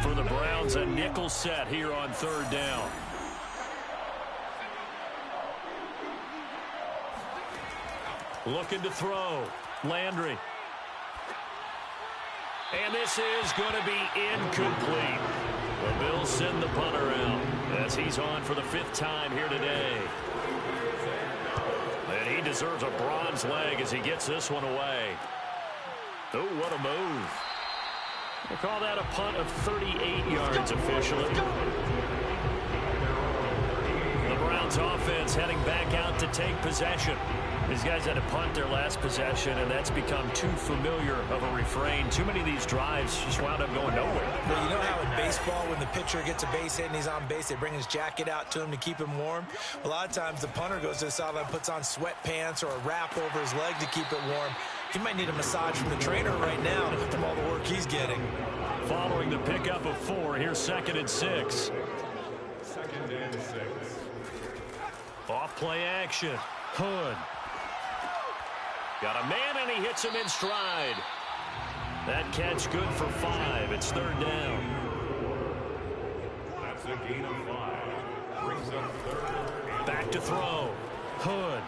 For the Browns, a nickel set here on third down. Looking to throw. Landry And this is going to be incomplete. The Bills send the punter out as he's on for the 5th time here today. And he deserves a bronze leg as he gets this one away. Oh, what a move. We'll call that a punt of 38 yards officially. The Browns offense heading back out to take possession. These guys had to punt their last possession, and that's become too familiar of a refrain. Too many of these drives just wound up going nowhere. Well, you know how in baseball, when the pitcher gets a base hit and he's on base, they bring his jacket out to him to keep him warm? A lot of times the punter goes to the sideline, puts on sweatpants or a wrap over his leg to keep it warm. He might need a massage from the trainer right now from all the work he's getting. Following the pickup of 4, here's 2nd and 6. 2nd and 6. Off play action. Hood. Got a man, and he hits him in stride. That catch good for 5. It's 3rd down. That's a gain of 5. Brings up 3rd. Back to throw. Hood.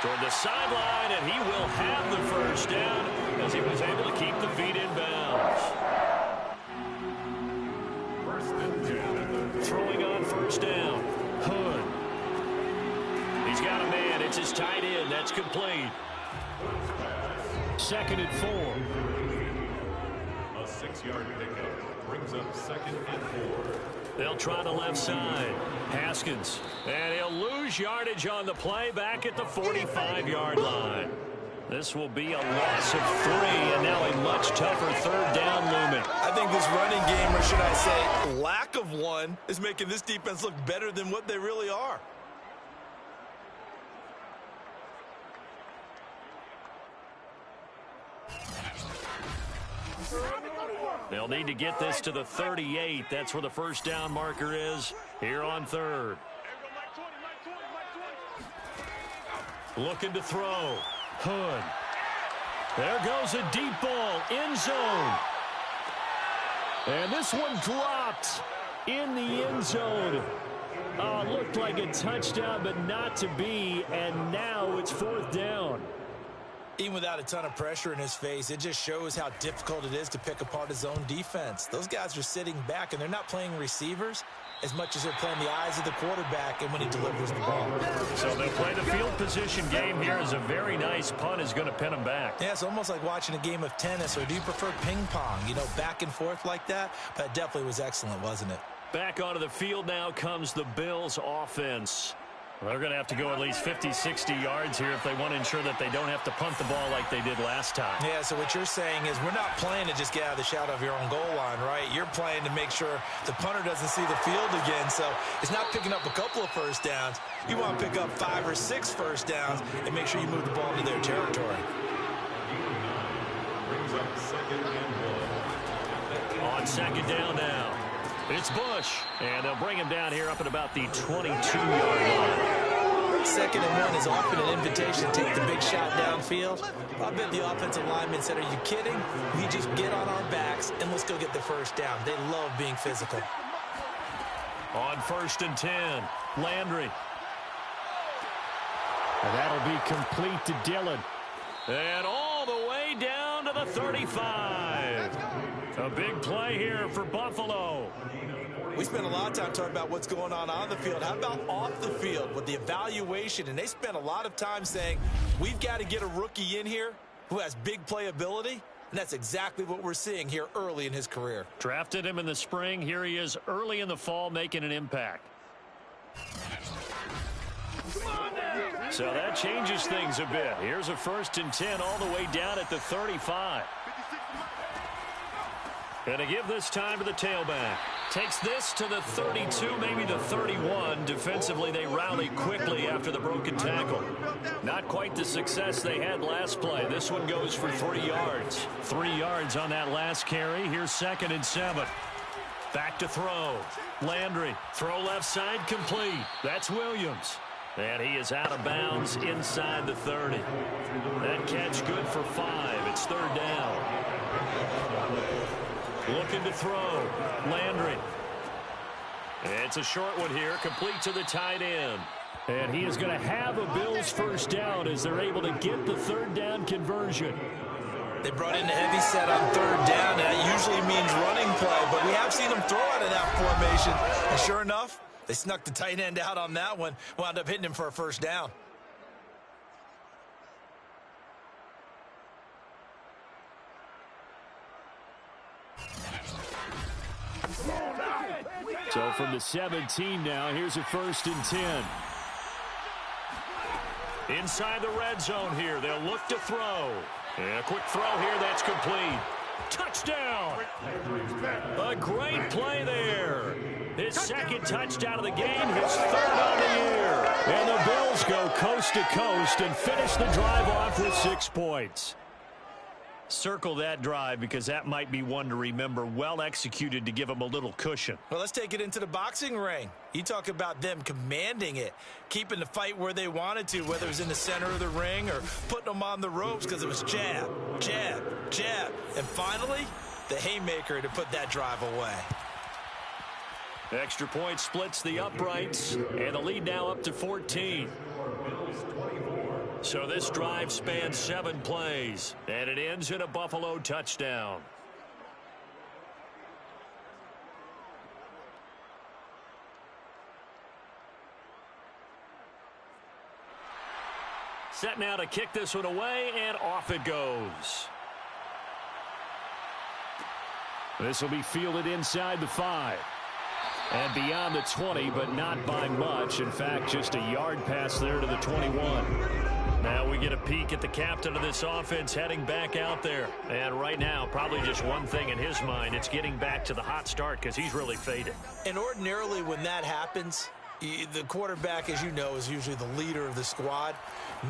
Toward the sideline, and he will have the 1st down as he was able to keep the feet in bounds. 1st and 10. Throwing on 1st down. Hood. He's got a man. It's his tight end. That's complete. 2nd and 4. A 6-yard pickup brings up 2nd and 4. They'll try the left side. Haskins. And he'll lose yardage on the play back at the 45-yard line. This will be a loss of 3, and now a much tougher 3rd down looming. I think this running game, or should I say lack of one, is making this defense look better than what they really are. They'll need to get this to the 38. That's where the 1st down marker is here on 3rd. Looking to throw. Hood. There goes a deep ball. End zone. And this one dropped in the end zone. Looked like a touchdown, but not to be. And now it's 4th down. Even without a ton of pressure in his face, it just shows how difficult it is to pick apart his own defense. Those guys are sitting back, and they're not playing receivers as much as they're playing the eyes of the quarterback and when he delivers the ball. So they'll play the field position game here as a very nice punt is going to pin them back. Yeah, it's almost like watching a game of tennis, or do you prefer ping pong? You know, back and forth like that? But it definitely was excellent, wasn't it? Back onto the field now comes the Bills offense. They're going to have to go at least 50, 60 yards here if they want to ensure that they don't have to punt the ball like they did last time. Yeah, so what you're saying is we're not playing to just get out of the shadow of your own goal line, right? You're playing to make sure the punter doesn't see the field again. So it's not picking up a couple of 1st downs. You want to pick up 5 or 6 1st downs and make sure you move the ball into their territory. Brings up 2nd and 1. On 2nd down now. It's Bush, and they'll bring him down here up at about the 22-yard line. 2nd and 1 is often an invitation to take the big shot downfield. I bet the offensive lineman said, are you kidding? We just get on our backs and let's go get the 1st down. They love being physical. On 1st and 10, Landry. And that'll be complete to Dillon. And all the way down to the 35. A big play here for Buffalo. We spent a lot of time talking about what's going on the field. How about off the field with the evaluation? And they spent a lot of time saying, we've got to get a rookie in here who has big playability. And that's exactly what we're seeing here early in his career. Drafted him in the spring. Here he is early in the fall making an impact. So that changes things a bit. Here's a 1st and 10 all the way down at the 35. And to give this time to the tailback. Takes this to the 32, maybe the 31. Defensively, they rally quickly after the broken tackle. Not quite the success they had last play. This one goes for 3 yards. 3 yards on that last carry. Here's 2nd and 7. Back to throw. Landry. Throw left side complete. That's Williams. And he is out of bounds inside the 30. That catch good for 5. It's 3rd down. Looking to throw. Landry. It's a short one here, complete to the tight end. And he is going to have a Bills 1st down as they're able to get the 3rd down conversion. They brought in a heavy set on third down, and that usually means running play, but we have seen them throw out of that formation. And sure enough, they snuck the tight end out on that one, wound up hitting him for a first down. So from the 17 now, here's a 1st and 10. Inside the red zone here, they'll look to throw. And a quick throw here, that's complete. Touchdown! A great play there. His second touchdown of the game, his 3rd on the year. And the Bills go coast to coast and finish the drive off with 6 points. Circle that drive because that might be one to remember. Well executed to give them a little cushion. Well, let's take it into the boxing ring. You talk about them commanding it, keeping the fight where they wanted to, whether it was in the center of the ring or putting them on the ropes because it was jab, jab, jab. And finally, the haymaker to put that drive away. Extra point splits the uprights, and the lead now up to 14. So this drive spans 7 plays, and it ends in a Buffalo touchdown. Set now to kick this one away, and off it goes. This will be fielded inside the 5. And beyond the 20, but not by much. In fact, just a yard pass there to the 21. Now we get a peek at the captain of this offense heading back out there. And right now, probably just one thing in his mind. It's getting back to the hot start because he's really faded. And ordinarily when that happens, the quarterback, as you know, is usually the leader of the squad.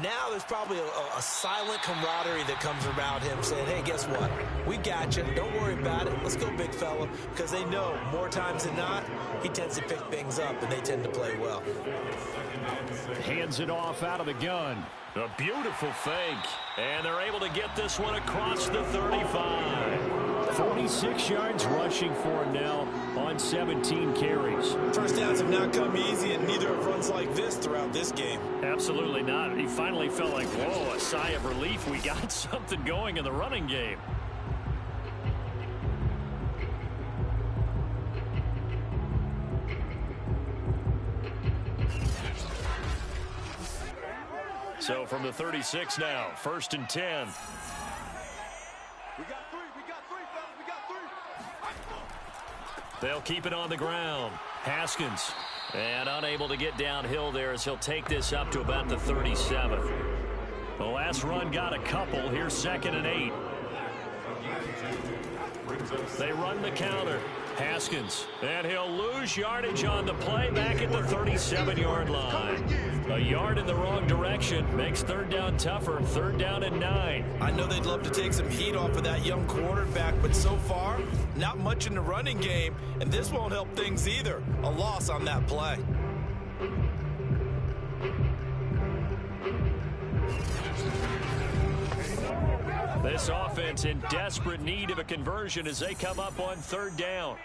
Now there's probably a silent camaraderie that comes around him saying, hey, guess what? We got you. Don't worry about it. Let's go, big fella. Because they know more times than not, he tends to pick things up, and they tend to play well. Hands it off out of the gun. A beautiful fake. And they're able to get this one across the 35. 46 yards rushing for him now on 17 carries. First downs have not come easy, and neither have runs like this throughout this game. Absolutely not. He finally felt like, whoa, a sigh of relief. We got something going in the running game. So from the 36 now, 1st and 10. They'll keep it on the ground. Haskins, and unable to get downhill there as he'll take this up to about the 37. The last run got a couple. Here's 2nd and 8. They run the counter. Haskins, and he'll lose yardage on the play back at the 37-yard line. A yard in the wrong direction makes 3rd down tougher. 3rd down and 9. I know they'd love to take some heat off of that young quarterback, but so far, not much in the running game, and this won't help things either. A loss on that play. This offense in desperate need of a conversion as they come up on 3rd down.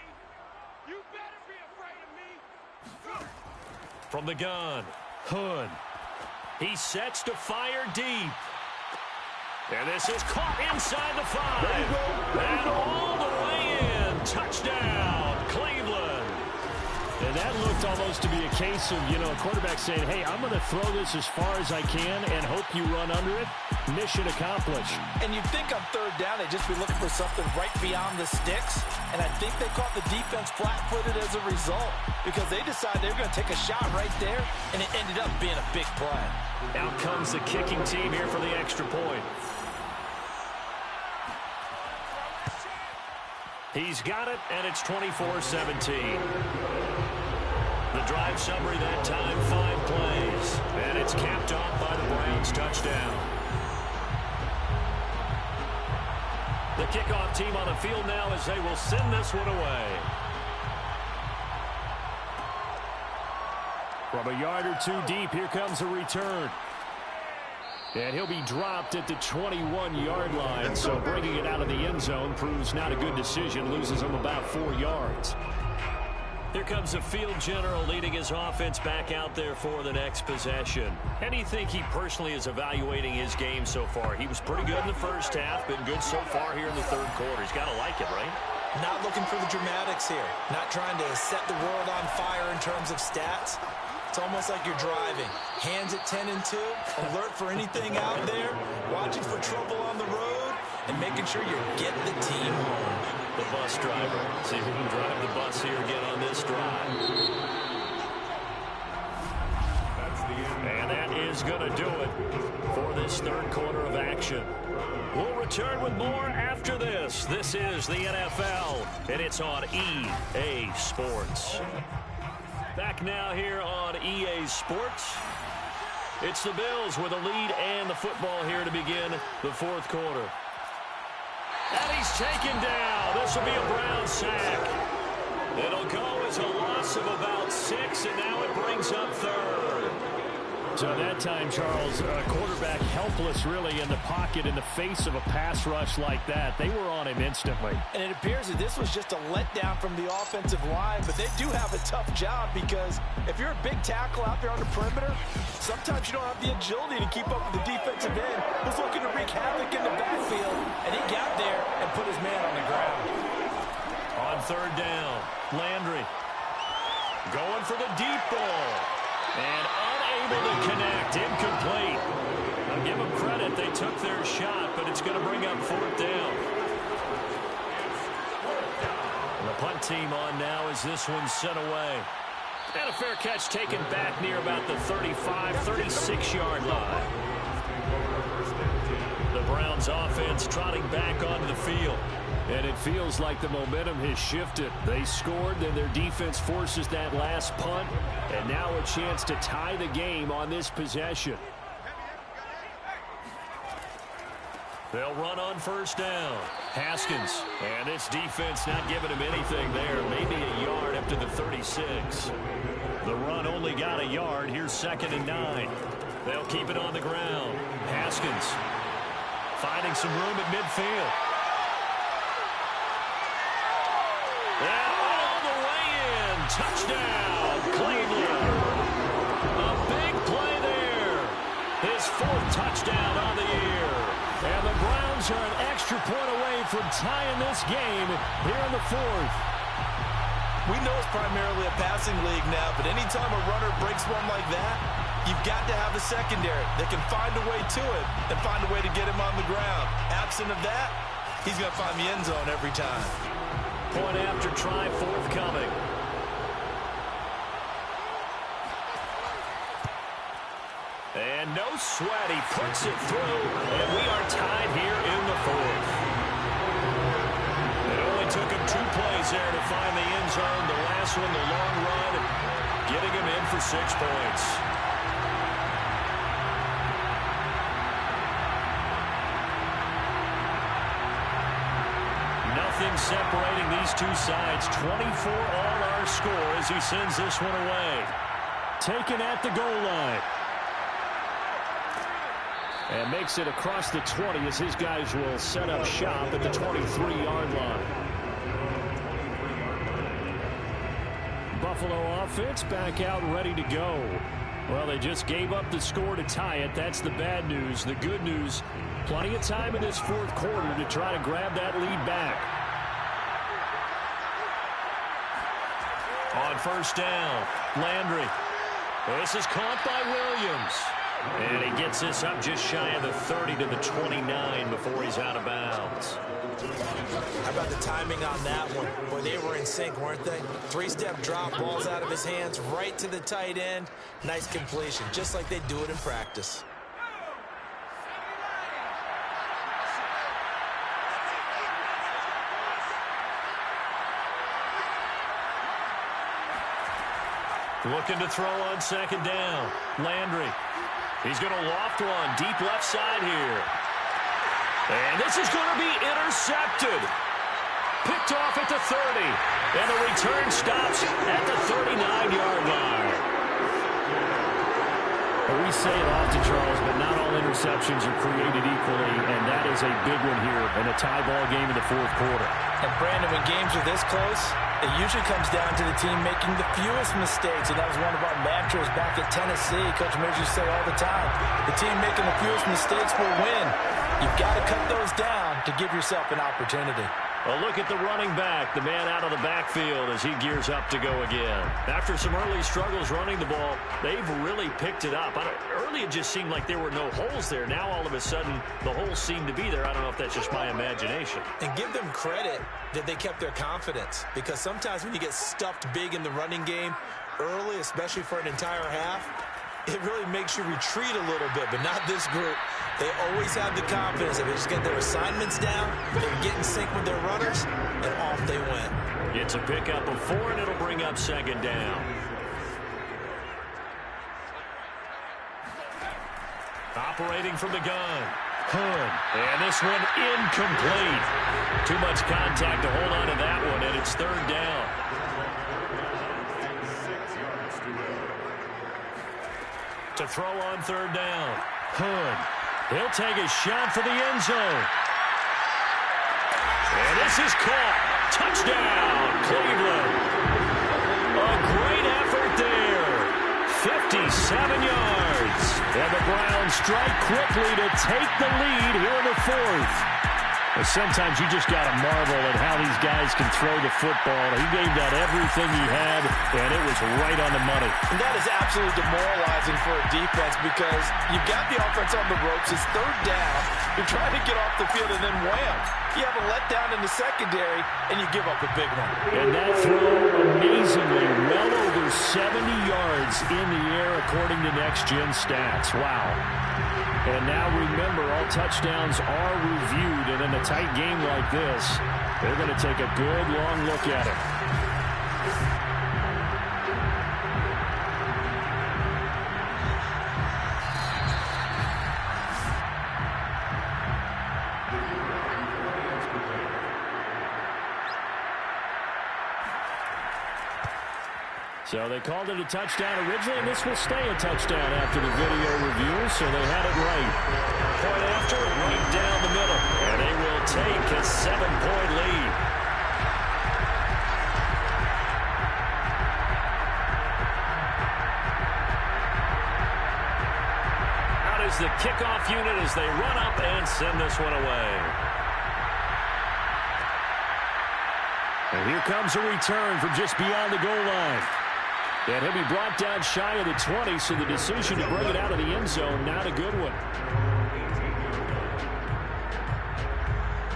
You better be afraid of me. From the gun, Hood. He sets to fire deep. And this is caught inside the 5. And all the way in. Touchdown, Cleveland. And that looked almost to be a case of, a quarterback saying, hey, I'm going to throw this as far as I can and hope you run under it. Mission accomplished. And you'd think on 3rd down they'd just be looking for something right beyond the sticks. And I think they caught the defense flat-footed as a result because they decided they were going to take a shot right there, and it ended up being a big play. Out comes the kicking team here for the extra point. He's got it, and it's 24-17. The drive summary that time, 5 plays. And it's capped off by the Browns touchdown. The kickoff team on the field now as they will send this one away. From a yard or 2 deep, here comes a return. And he'll be dropped at the 21-yard line, so bringing it out of the end zone proves not a good decision, loses him about 4 yards. Here comes the field general leading his offense back out there for the next possession. How do you think he personally is evaluating his game so far? He was pretty good in the first half, been good so far here in the third quarter. He's got to like it, right? Not looking for the dramatics here. Not trying to set the world on fire in terms of stats. It's almost like you're driving. Hands at 10 and 2, alert for anything out there, watching for trouble on the road, and making sure you're getting the team home. The bus driver. See who can drive the bus here again on this drive. And that is going to do it for this third quarter of action. We'll return with more after this. This is the NFL, and it's on EA Sports. Back now here on EA Sports. It's the Bills with a lead and the football here to begin the fourth quarter. And he's taken down. This will be a Brown sack. It'll go as a loss of about 6, and now it brings up third. So at that time, Charles, quarterback helpless really in the pocket in the face of a pass rush like that. They were on him instantly. And it appears that this was just a letdown from the offensive line, but they do have a tough job because if you're a big tackle out there on the perimeter, sometimes you don't have the agility to keep up with the defensive end who's looking to wreak havoc in the backfield, and he got there and put his man on the ground. On third down, Landry going for the deep ball. And unable to connect, incomplete. I'll give them credit, they took their shot, but it's going to bring up fourth down. And the punt team on now as this one's sent away. And a fair catch taken back near about the 35, 36-yard line. The Browns offense trotting back onto the field. And it feels like the momentum has shifted. They scored, then their defense forces that last punt, and now a chance to tie the game on this possession. They'll run on first down. Haskins, and this defense not giving him anything there. Maybe a yard up to the 36. The run only got a yard. Here's 2nd and 9. They'll keep it on the ground. Haskins finding some room at midfield. And all the way in. Touchdown, Cleveland. A big play there. His 4th touchdown on the year. And the Browns are an extra point away from tying this game here in the 4th. We know it's primarily a passing league now, but anytime a runner breaks one like that, you've got to have a secondary that can find a way to it and find a way to get him on the ground. Absent of that, he's going to find the end zone every time. Point after try forthcoming. And no sweat. He puts it through, and we are tied here in the 4th. It only took him 2 plays there to find the end zone. The last one, the long run, getting him in for 6 points. Nothing separating these two sides. 24 all our score as he sends this one away. Taken at the goal line. And makes it across the 20 as his guys will set up shop at the 23-yard line. Buffalo offense back out ready to go. Well, they just gave up the score to tie it. That's the bad news. The good news, plenty of time in this 4th quarter to try to grab that lead back. On first down, Landry. This is caught by Williams. And he gets this up just shy of the 30 to the 29 before he's out of bounds. How about the timing on that one? Boy, they were in sync, weren't they? 3-step drop, balls out of his hands, right to the tight end. Nice completion, just like they do it in practice. Looking to throw on 2nd down. Landry. He's going to loft one deep left side here. And this is going to be intercepted. Picked off at the 30. And the return stops at the 39-yard line. We say it often, Charles, but not all interceptions are created equally, and that is a big one here in a tie ball game in the 4th quarter. And Brandon, when games are this close, It usually comes down to the team making the fewest mistakes, and that was one of our mantras back at Tennessee. Coach Mears used to say all the time, the team making the fewest mistakes will win. You've got to cut those down to give yourself an opportunity. A look at the running back, the man out of the backfield as he gears up to go again. After some early struggles running the ball, they've really picked it up. Early it just seemed like there were no holes there. Now all of a sudden the holes seem to be there. I don't know if that's just my imagination. And give them credit that they kept their confidence, because sometimes when you get stuffed big in the running game early, especially for an entire half, it really makes you retreat a little bit, but not this group. They always have the confidence that they just get their assignments down, they get in sync with their runners, and off they went. It's a pickup of 4, and it'll bring up second down. Operating from the gun. Hood. And this one incomplete. Too much contact to hold on to that one, and it's third down. To throw on third down. Hood. He'll take a shot for the end zone. And this is caught. Touchdown, Cleveland. A great effort there. 57 yards. And the Browns strike quickly to take the lead here in the fourth. But sometimes you just got to marvel at how these guys can throw the football. He gave that everything he had, and it was right on the money. And that is absolutely demoralizing for a defense, because you've got the offense on the ropes. It's third down. You're trying to get off the field, and then wham, you have a letdown in the secondary, and you give up a big one. And that throw, amazingly, well over 70 yards in the air, according to Next Gen Stats. Wow. And now remember, all touchdowns are reviewed, and in a tight game like this, they're going to take a good long look at it. So they called it a touchdown originally, and this will stay a touchdown after the video review, so they had it right. Point after, right down the middle, and they will take a 7-point lead. Out is the kickoff unit as they run up and send this one away. And here comes a return from just beyond the goal line. And he'll be brought down shy of the 20, so the decision to bring it out of the end zone, not a good one.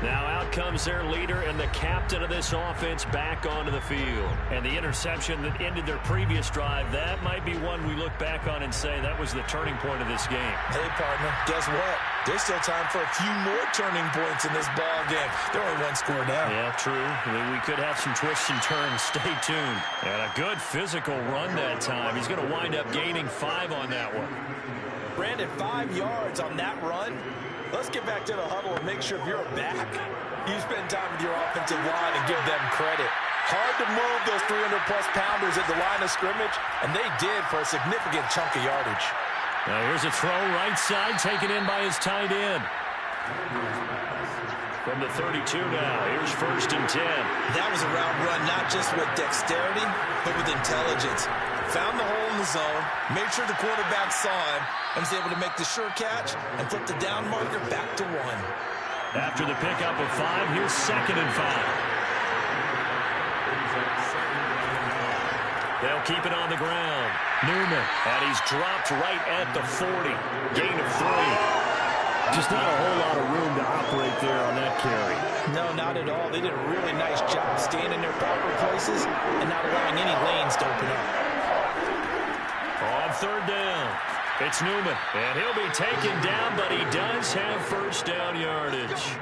Now out comes their leader and the captain of this offense back onto the field. And the interception that ended their previous drive, that might be one we look back on and say that was the turning point of this game. Hey, partner, guess what? There's still time for a few more turning points in this ball game. They're only one score down. Yeah, true. We could have some twists and turns. Stay tuned. And a good physical run that time. He's going to wind up gaining 5 on that one. Brandon, 5 yards on that run. Let's get back to the huddle and make sure if you're a back, you spend time with your offensive line and give them credit. Hard to move those 300-plus pounders at the line of scrimmage, and they did for a significant chunk of yardage. Now here's a throw right side taken in by his tight end. From the 32 now, here's 1st and 10. That was a route run not just with dexterity, but with intelligence. Found the hole in the zone, made sure the quarterback saw him, and was able to make the sure catch and flip the down marker back to 1. After the pickup of 5, here's 2nd and 5. They'll keep it on the ground. Newman, and he's dropped right at the 40. Gain of 3. Just not a whole lot of room to operate there on that carry. No, not at all. They did a really nice job staying in their proper places and not allowing any lanes to open up. On 3rd down, it's Newman, and he'll be taken down, but he does have 1st down yardage.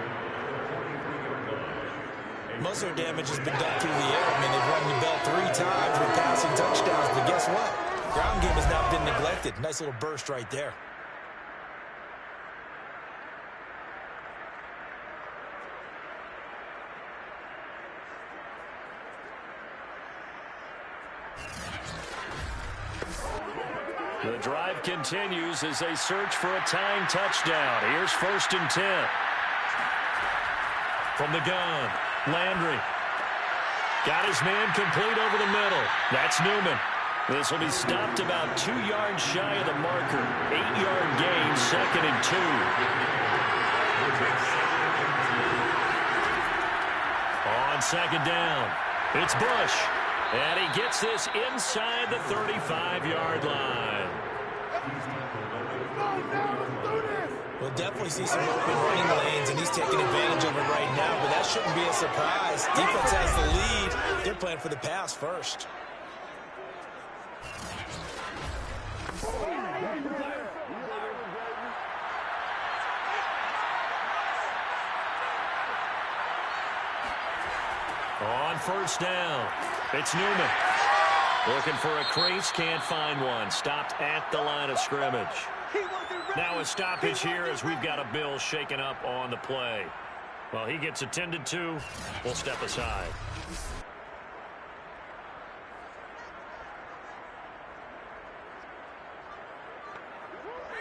Most of their damage has been done through the air. I mean, they've rung the bell 3 times with passing touchdowns, but guess what? Ground game has not been neglected. Nice little burst right there. The drive continues as they search for a tying touchdown. Here's 1st and 10. From the gun, Landry. Got his man complete over the middle. That's Newman. This will be stopped about 2 yards shy of the marker. 8-yard gain, 2nd and 2. On 2nd down, it's Bush. And he gets this inside the 35-yard line. We'll definitely see some open running lanes, and he's taking advantage of it right now, but that shouldn't be a surprise. Defense has the lead. They're playing for the pass first. On 1st down, it's Newman. Looking for a crease, can't find one. Stopped at the line of scrimmage. Now a stoppage here as we've got a Bill shaken up on the play. Well, he gets attended to. We'll step aside.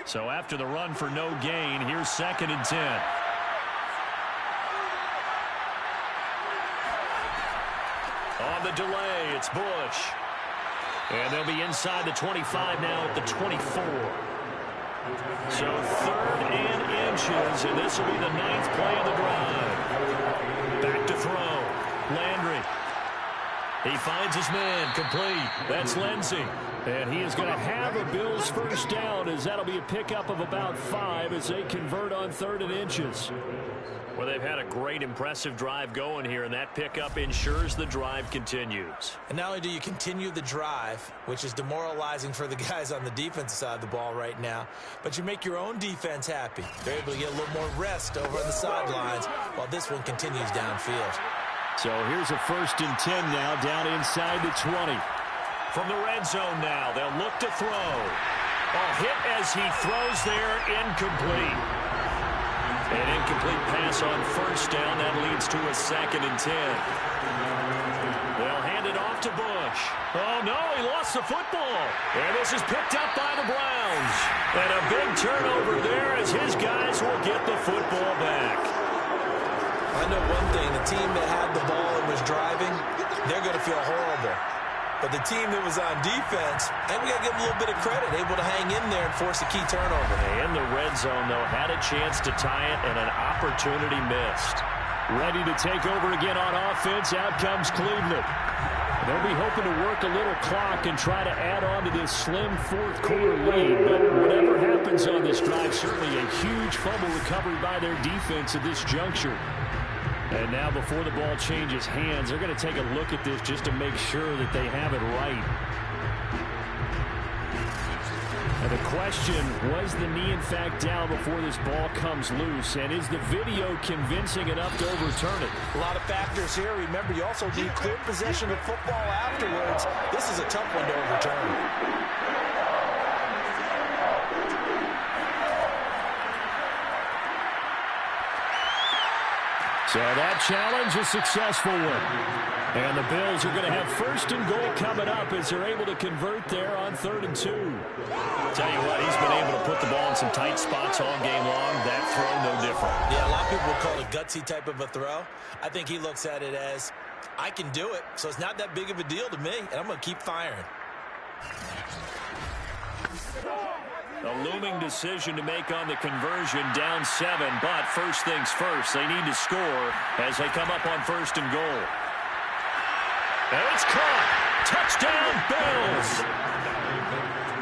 So after the run for no gain, here's 2nd and 10. On the delay, it's Bush. And they'll be inside the 25 now at the 24. So 3rd and inches, and this will be the 9th play of the drive. Back to throw. Landry. He finds his man, complete. That's Lindsey. And he is going to have a Bills first down, as that'll be a pickup of about 5 as they convert on 3rd and inches. Well, they've had a great, impressive drive going here, and that pickup ensures the drive continues. And not only do you continue the drive, which is demoralizing for the guys on the defensive side of the ball right now, but you make your own defense happy. They're able to get a little more rest over on the sidelines while this one continues downfield. So here's a 1st and 10 now, down inside the 20. From the red zone now, they'll look to throw. A hit as he throws there, incomplete. An incomplete pass on 1st down. That leads to a 2nd and 10. They'll hand it off to Bush. Oh, no, he lost the football. And this is picked up by the Browns. And a big turnover there as his guys will get the football back. I know one thing. The team that had the ball and was driving, they're going to feel horrible. But the team that was on defense, I think we got to give them a little bit of credit, able to hang in there and force a key turnover. In the red zone, though, had a chance to tie it, and an opportunity missed. Ready to take over again on offense. Out comes Cleveland. They'll be hoping to work a little clock and try to add on to this slim 4th quarter lead. But whatever happens on this drive, certainly a huge fumble recovery by their defense at this juncture. And now before the ball changes hands, they're going to take a look at this just to make sure that they have it right. And the question, was the knee in fact down before this ball comes loose? And is the video convincing enough to overturn it? A lot of factors here. Remember, you also need clear possession of football afterwards. This is a tough one to overturn. So that challenge is a successful one. And the Bills are going to have 1st and goal coming up as they're able to convert there on 3rd and 2. Tell you what, he's been able to put the ball in some tight spots all game long. That throw, no different. Yeah, a lot of people would call it gutsy type of a throw. I think he looks at it as, I can do it, so it's not that big of a deal to me, and I'm going to keep firing. A looming decision to make on the conversion, down 7, but first things first, they need to score as they come up on 1st and goal. And it's caught. Touchdown, Bills!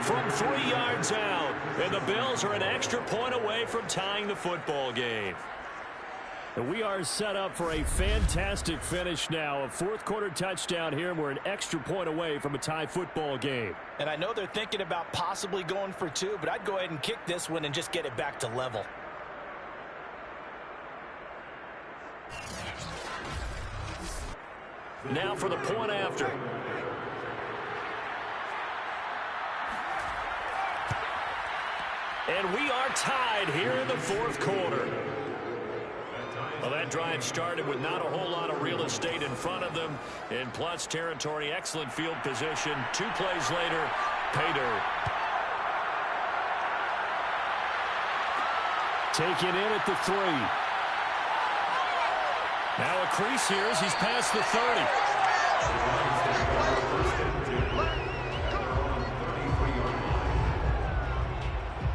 From 3 yards out, and the Bills are an extra point away from tying the football game. And we are set up for a fantastic finish now. A 4th quarter touchdown here, and we're an extra point away from a tie football game. And I know they're thinking about possibly going for 2, but I'd go ahead and kick this one and just get it back to level. Now for the point after. And we are tied here in the 4th quarter. Well, that drive started with not a whole lot of real estate in front of them. In plus territory, excellent field position. 2 plays later, pay dirt. Taken in at the 3. Now a crease here as he's past the 30.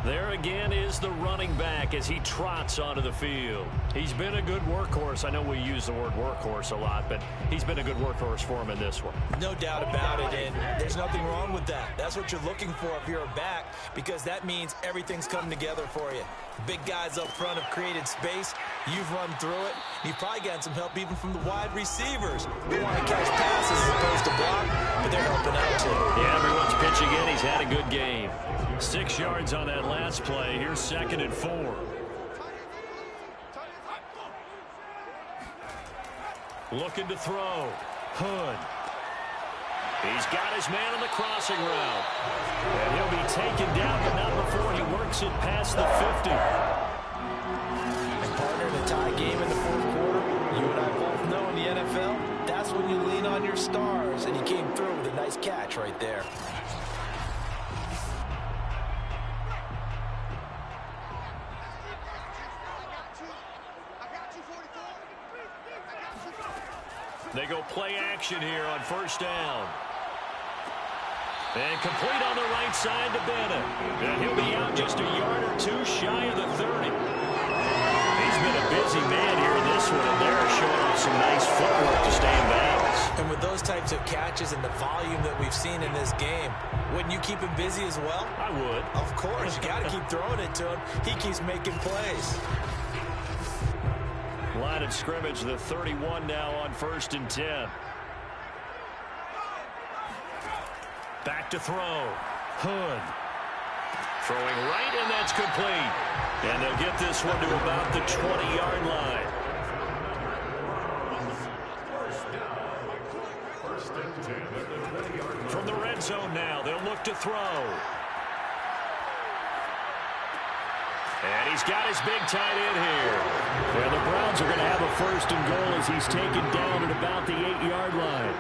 There again is the running back as he trots onto the field. He's been a good workhorse. I know we use the word workhorse a lot, but he's been a good workhorse for him in this one. No doubt about it, and there's nothing wrong with that. That's what you're looking for if you're a back, because that means everything's coming together for you. Big guys up front have created space. You've run through it. You've probably gotten some help even from the wide receivers who want to catch passes as opposed to block, but they're helping out too. Yeah, everyone's pitching in. He's had a good game. 6 yards on that last play. Here's 2nd and 4. Looking to throw. Hood. He's got his man on the crossing route. And he'll be taken down, but not before he works it past the 50. And partner, in a tie game in the fourth quarter, you and I both know in the NFL, that's when you lean on your stars, and he came through with a nice catch right there. They go play action here on 1st down. And complete on the right side to Bennett. And he'll be out just a yard or two shy of the 30. He's been a busy man here in this one, and they're showing off some nice footwork to stay in bounds. And with those types of catches and the volume that we've seen in this game, wouldn't you keep him busy as well? I would. Of course. You got to keep throwing it to him. He keeps making plays. Line of scrimmage, the 31 now on 1st and 10. Back to throw. Hood. Throwing right, and that's complete. And they'll get this one to about the 20-yard line. From the red zone now, they'll look to throw. And he's got his big tight end here. And the Browns are going to have a 1st and goal as he's taken down at about the 8-yard line.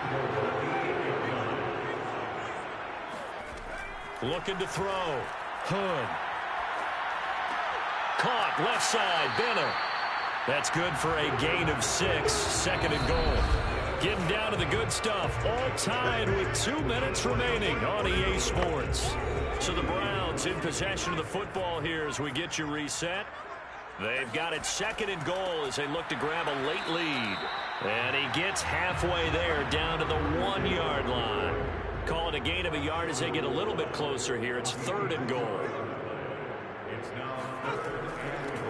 Looking to throw. Hood. Caught left side. Bennett. That's good for a gain of 6. 2nd and goal. Getting down to the good stuff. All tied with 2 minutes remaining on EA Sports. So the Browns in possession of the football here as we get you reset. They've got it 2nd and goal as they look to grab a late lead. And he gets halfway there down to the 1-yard line. Call it a gain of a yard as they get a little bit closer here. It's 3rd and goal.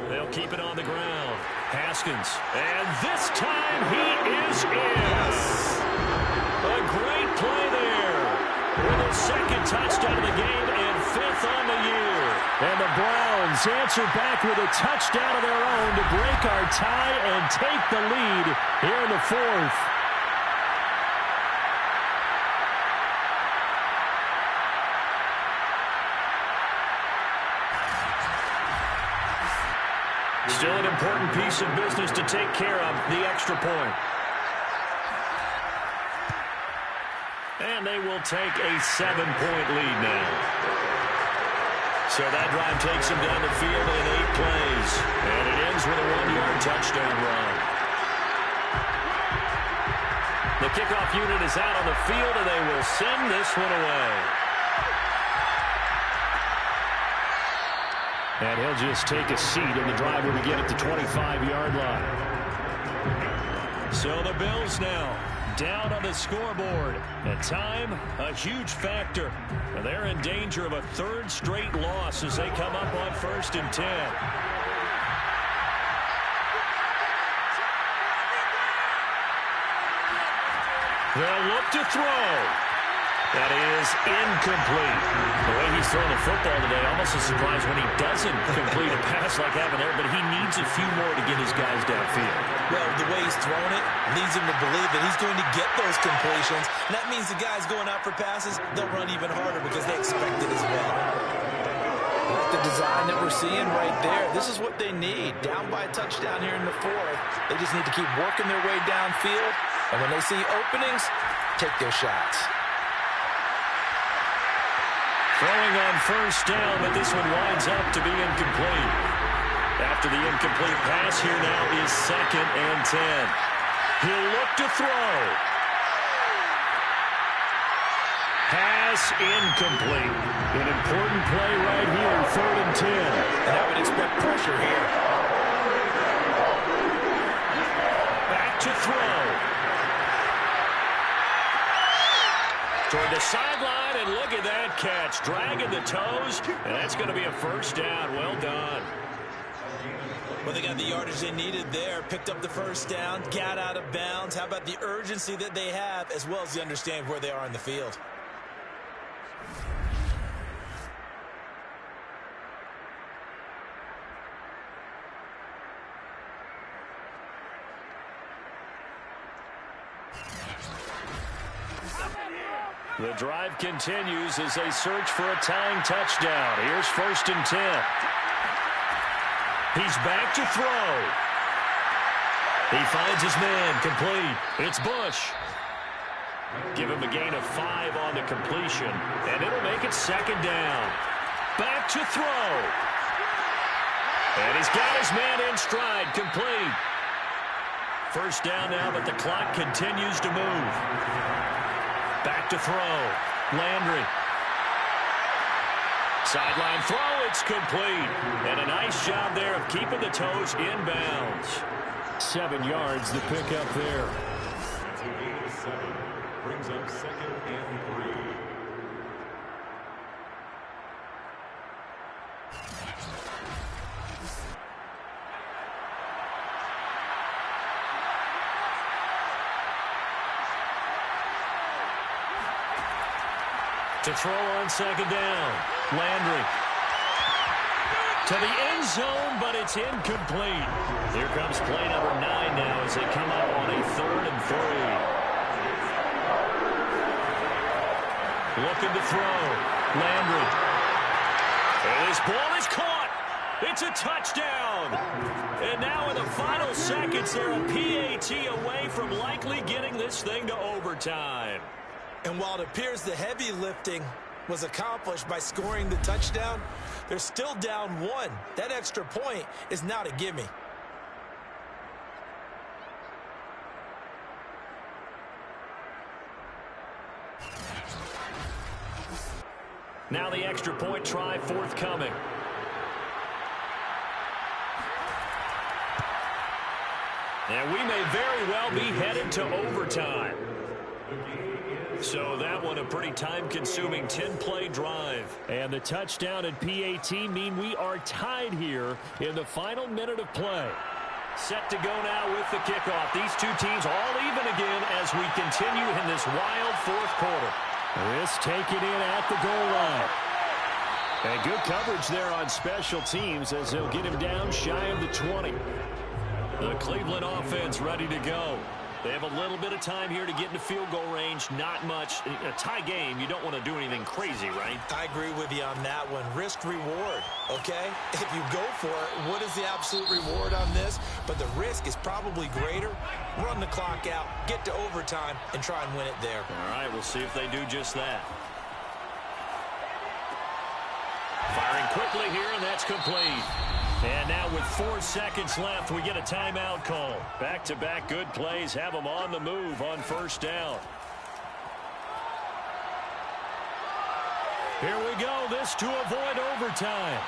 They'll keep it on the ground. Haskins. And this time he is in. A great play there. With a 2nd touchdown of the game and 5th on the year. And the Browns answer back with a touchdown of their own to break our tie and take the lead here in the 4th. Still an important piece of business to take care of, the extra point. And they will take a 7-point lead now. So that drive takes them down the field in 8 plays. And it ends with a 1-yard touchdown run. The kickoff unit is out on the field, and they will send this one away. And he'll just take a seat, and the drive will begin at the 25-yard line. So the Bills now down on the scoreboard. And time, a huge factor. And they're in danger of a 3rd straight loss as they come up on 1st and 10. They'll look to throw. That is incomplete. The way he's throwing the football today, almost a surprise when he doesn't complete a pass like happened there, but he needs a few more to get his guys downfield. Well, the way he's throwing it leads him to believe that he's going to get those completions. And that means the guys going out for passes, they'll run even harder because they expect it as well. Like the design that we're seeing right there, this is what they need. Down by a touchdown here in the 4th. They just need to keep working their way downfield. And when they see openings, take their shots. Throwing on 1st down, but this one winds up to be incomplete. After the incomplete pass, here now is 2nd and 10. He'll look to throw. pass incomplete. An important play right here, 3rd and 10. And I would expect pressure here. Back to throw. Toward the sideline, and look at that catch. Dragging the toes, and that's going to be a first down. Well done. Well, they got the yardage they needed there, picked up the first down, got out of bounds. How about the urgency that they have, as well as the understanding where they are in the field? The drive continues as they search for a tying touchdown. Here's 1st and 10. He's back to throw. He finds his man, complete. It's Bush. Give him a gain of 5 on the completion, and it'll make it 2nd down. Back to throw. And he's got his man in stride, complete. First down now, but the clock continues to move. Back to throw. Landry. Sideline throw, it's complete. And a nice job there of keeping the toes in bounds. 7 yards to pick up there. That's a gain of 7. Brings up 2nd and 3. To throw on 2nd down. Landry. To the end zone, but it's incomplete. Here comes play number 9 now as they come out on a 3rd and 3. Looking to throw. Landry. And this ball is caught. It's a touchdown. And now in the final seconds, they're a PAT away from likely getting this thing to overtime. And while it appears the heavy lifting was accomplished by scoring the touchdown, they're still down 1. That extra point is not a gimme. Now the extra point try forthcoming. And we may very well be headed to overtime. So that one a pretty time-consuming 10-play drive. And the touchdown and PAT mean we are tied here in the final minute of play. Set to go now with the kickoff. These two teams all even again as we continue in this wild 4th quarter. This taken in at the goal line. And good coverage there on special teams as they'll get him down shy of the 20. The Cleveland offense ready to go. They have a little bit of time here to get into field goal range. Not much. A tie game, you don't want to do anything crazy, right? I agree with you on that one. Risk reward, okay? If you go for it, what is the absolute reward on this? But the risk is probably greater. Run the clock out, get to overtime, and try and win it there. All right, we'll see if they do just that. Firing quickly here, and that's complete. And now with 4 seconds left, we get a timeout call. Back-to-back good plays have them on the move on 1st down. Here we go. This to avoid overtime.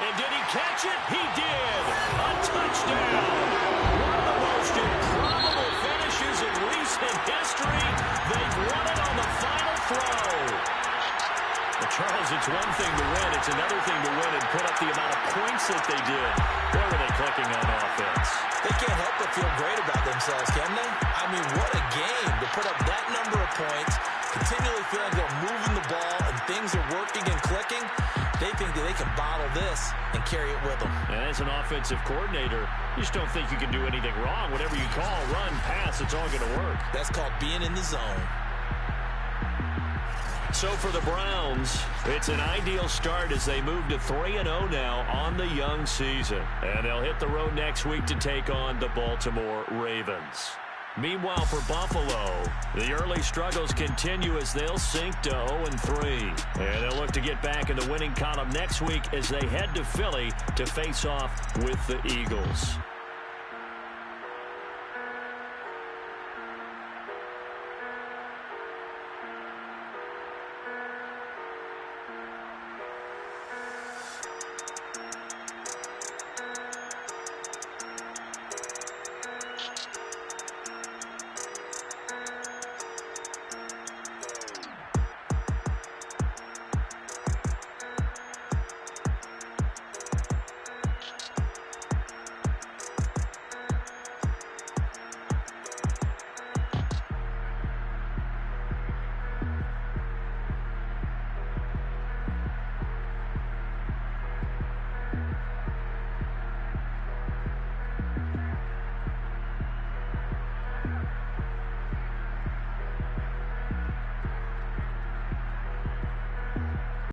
And did he catch it? He did. A touchdown. One of the most improbable finishes in recent history. They've won it on the final throw. Well, Charles, it's one thing to win. It's another thing to win and put up the amount of points that they did. Where were they clicking on offense? They can't help but feel great about themselves, can they? I mean, what a game to put up that number of points, continually feeling they're moving the ball and things are working and clicking. They think that they can bottle this and carry it with them. And as an offensive coordinator, you just don't think you can do anything wrong. Whatever you call, run, pass, it's all going to work. That's called being in the zone. So for the Browns, it's an ideal start as they move to 3-0 now on the young season. And they'll hit the road next week to take on the Baltimore Ravens. Meanwhile, for Buffalo, the early struggles continue as they'll sink to 0-3. And they'll look to get back in the winning column next week as they head to Philly to face off with the Eagles.